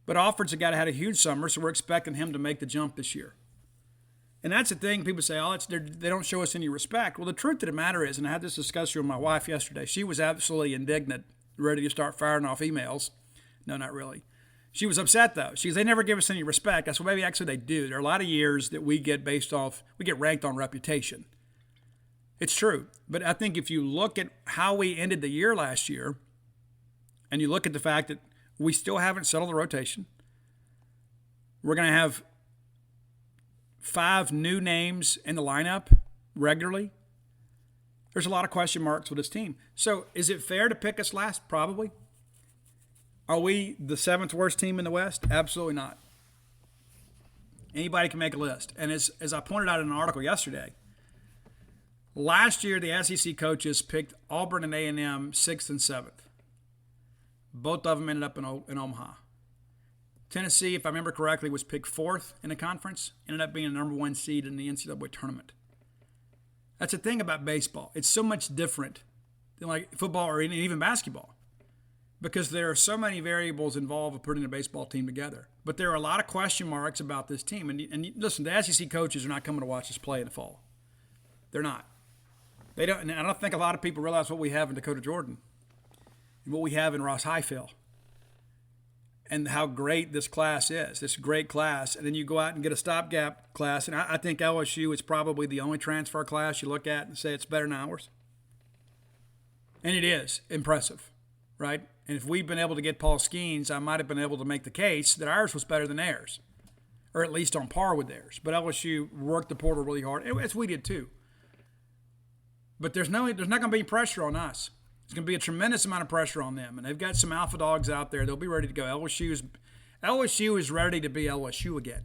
But Alford's a guy that had a huge summer, so we're expecting him to make the jump this year. And that's the thing. People say, they don't show us any respect. Well, the truth of the matter is, and I had this discussion with my wife yesterday, she was absolutely indignant, ready to start firing off emails. No, not really. She was upset, though. They never give us any respect. I said, well, maybe actually they do. There are a lot of years that we get ranked on reputation. It's true. But I think if you look at how we ended the year last year, and you look at the fact that we still haven't settled the rotation, we're going to have 5 new names in the lineup regularly. There's a lot of question marks with this team. So is it fair to pick us last? Probably. Are we the 7th worst team in the West? Absolutely not. Anybody can make a list. And as I pointed out in an article yesterday, last year the SEC coaches picked Auburn and A&M 6th and 7th. Both of them ended up in Omaha. Tennessee, if I remember correctly, was picked 4th in the conference, ended up being the number 1 seed in the NCAA tournament. That's the thing about baseball. It's so much different than like football or even basketball because there are so many variables involved with putting a baseball team together. But there are a lot of question marks about this team. And listen, the SEC coaches are not coming to watch us play in the fall. They're not. They don't. And I don't think a lot of people realize what we have in Dakota Jordan and what we have in Ross Highfill and how great this class is, this great class. And then you go out and get a stopgap class. And I think LSU is probably the only transfer class you look at and say it's better than ours. And it is impressive, right? And if we'd been able to get Paul Skeens, I might have been able to make the case that ours was better than theirs, or at least on par with theirs. But LSU worked the portal really hard, as we did too. But there's not going to be pressure on us. There's going to be a tremendous amount of pressure on them. And they've got some alpha dogs out there. They'll be ready to go. LSU is ready to be LSU again.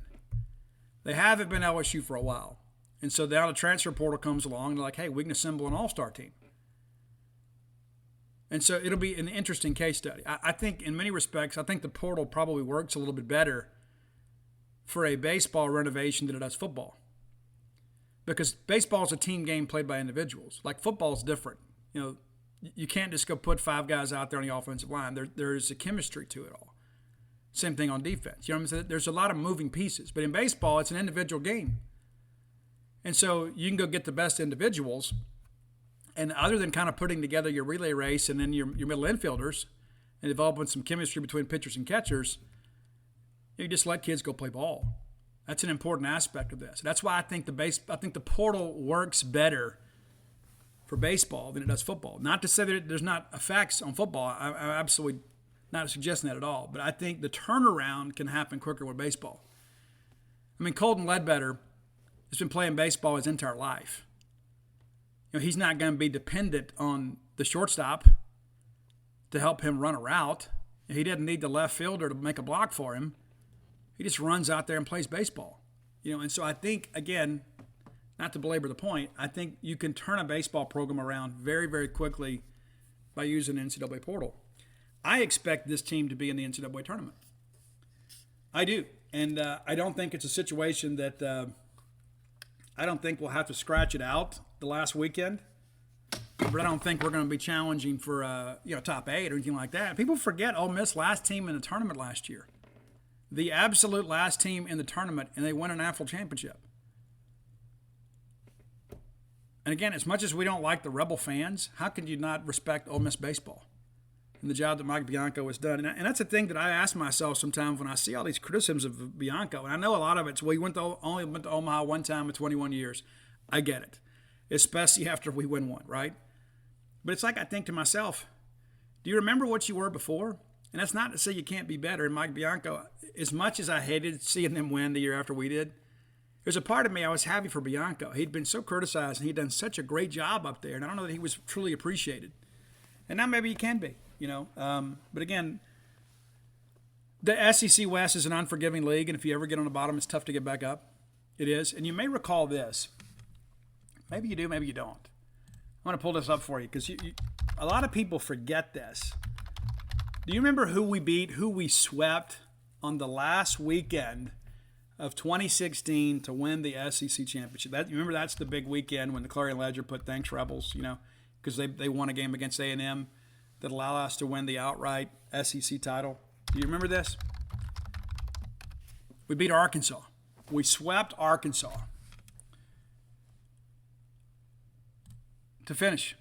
They haven't been LSU for a while. And so now the transfer portal comes along and they're like, hey, we can assemble an all-star team. And so it'll be an interesting case study. I think in many respects, I think the portal probably works a little bit better for a baseball renovation than it does football. Because baseball is a team game played by individuals. Like football is different. You can't just go put 5 guys out there on the offensive line. There's a chemistry to it all. Same thing on defense. You know what I'm saying? There's a lot of moving pieces. But in baseball, it's an individual game. And so you can go get the best individuals. And other than kind of putting together your relay race and then your middle infielders and developing some chemistry between pitchers and catchers, you just let kids go play ball. That's an important aspect of this. That's why I think the portal works better for baseball than it does football. Not to say that there's not effects on football. I'm absolutely not suggesting that at all. But I think the turnaround can happen quicker with baseball. I mean, Colton Ledbetter has been playing baseball his entire life. He's not going to be dependent on the shortstop to help him run a route. He doesn't need the left fielder to make a block for him. He just runs out there and plays baseball. And so I think, again, not to belabor the point, I think you can turn a baseball program around very, very quickly by using the NCAA portal. I expect this team to be in the NCAA tournament. I do. And I don't think it's a situation that I don't think we'll have to scratch it out the last weekend. But I don't think we're going to be challenging for top 8 or anything like that. People forget Ole Miss last team in the tournament last year. The absolute last team in the tournament, and they won an AFL championship. And again, as much as we don't like the Rebel fans, how can you not respect Ole Miss baseball and the job that Mike Bianco has done? And that's a thing that I ask myself sometimes when I see all these criticisms of Bianco. And I know a lot of it's, we only went to Omaha one time in 21 years. I get it, especially after we win one, right? But it's like I think to myself, do you remember what you were before? And that's not to say you can't be better. And Mike Bianco, as much as I hated seeing them win the year after we did, There's a part of me I was happy for Bianco. He'd been so criticized, and he'd done such a great job up there, and I don't know that he was truly appreciated. And now maybe he can be, But again, the SEC West is an unforgiving league, and if you ever get on the bottom, it's tough to get back up. It is. And you may recall this. Maybe you do, maybe you don't. I want to pull this up for you because a lot of people forget this. Do you remember who we beat, who we swept on the last weekend of 2016 to win the SEC championship? You remember that's the big weekend when the Clarion Ledger put thanks Rebels, because they won a game against A&M that allowed us to win the outright SEC title. Do you remember this? We beat Arkansas. We swept Arkansas to finish.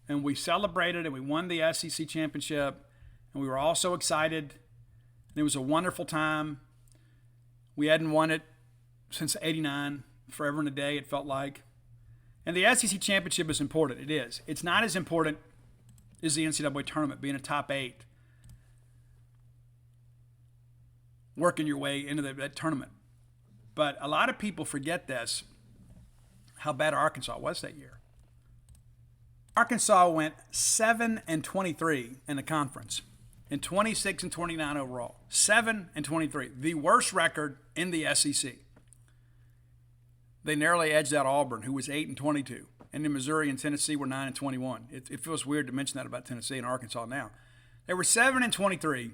And we celebrated and we won the SEC championship. And we were all so excited. And it was a wonderful time. We hadn't won it since '89, forever and a day, it felt like. And the SEC championship is important. It is. It's not as important as the NCAA tournament, being a top 8, working your way into that tournament. But a lot of people forget this, how bad Arkansas was that year. Arkansas went 7-23 in the conference and 26-29 overall. 7-23, the worst record in the SEC. They narrowly edged out Auburn, who was 8-22, and then Missouri and Tennessee were 9-21. It feels weird to mention that about Tennessee and Arkansas now. They were 7-23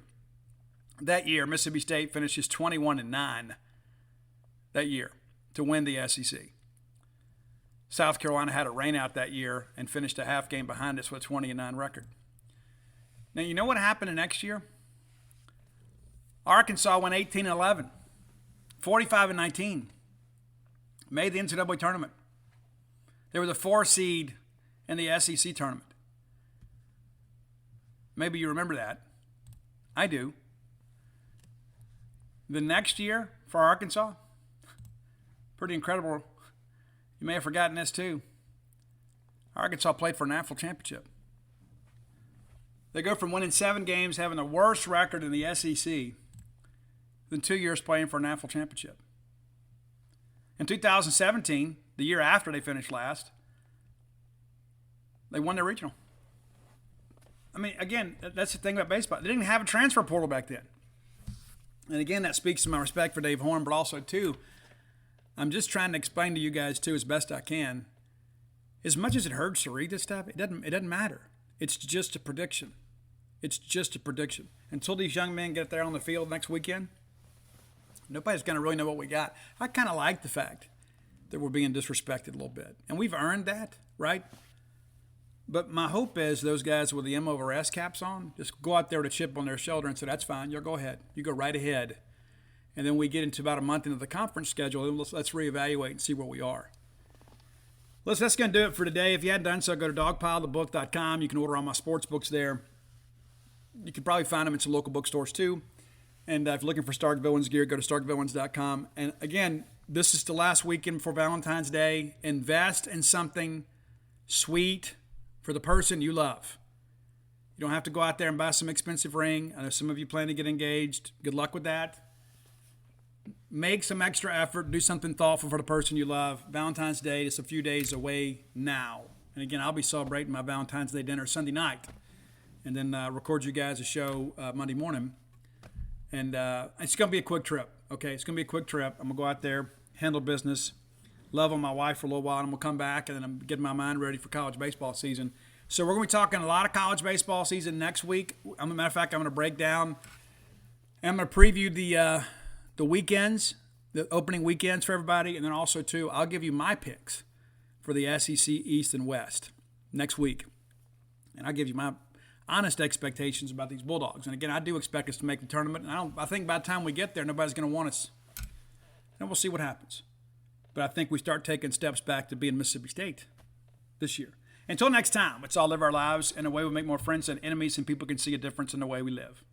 that year. Mississippi State finishes 21-9 that year to win the SEC. South Carolina had a rainout that year and finished a half game behind us with a 20-9 record. Now, you know what happened the next year? Arkansas went 18-11, 45-19, made the NCAA tournament. They were the 4 seed in the SEC tournament. Maybe you remember that. I do. The next year for Arkansas, pretty incredible. You may have forgotten this too. Arkansas played for a national championship. They go from winning 7 games, having the worst record in the SEC, then 2 years playing for a national championship. In 2017, the year after they finished last, they won their regional. I mean, again, that's the thing about baseball. They didn't have a transfer portal back then. And again, that speaks to my respect for Dave Horn, but also, too, I'm just trying to explain to you guys, too, as best I can. As much as it hurts to read this stuff, it doesn't matter. It's just a prediction. It's just a prediction. Until these young men get there on the field next weekend, nobody's going to really know what we got. I kind of like the fact that we're being disrespected a little bit. And we've earned that, right? But my hope is those guys with the M over S caps on just go out there with a chip on their shoulder and say, that's fine. You'll go ahead. You go right ahead. And then we get into about a month into the conference schedule, and let's reevaluate and see where we are. That's going to do it for today. If you hadn't done so, go to dogpilethebook.com. You can order all my sports books there. You can probably find them in some local bookstores too. And if you're looking for Stark Villains gear, go to starkvillains.com. And again, this is the last weekend before Valentine's Day. Invest in something sweet for the person you love. You don't have to go out there and buy some expensive ring. I know some of you plan to get engaged. Good luck with that. Make some extra effort. Do something thoughtful for the person you love. Valentine's Day is a few days away now. And again, I'll be celebrating my Valentine's Day dinner Sunday night. And then record you guys a show Monday morning. And it's going to be a quick trip, okay? It's going to be a quick trip. I'm going to go out there, handle business, love on my wife for a little while, and I'm going to come back, and then I'm getting my mind ready for college baseball season. So we're going to be talking a lot of college baseball season next week. As a matter of fact, I'm going to break down, and I'm going to preview the weekends, the opening weekends for everybody, and then also, too, I'll give you my picks for the SEC East and West next week. And I'll give you my honest expectations about these Bulldogs. And again, I do expect us to make the tournament. And I think by the time we get there, nobody's going to want us. And we'll see what happens. But I think we start taking steps back to being Mississippi State this year. Until next time, let's all live our lives in a way we make more friends than enemies, and people can see a difference in the way we live.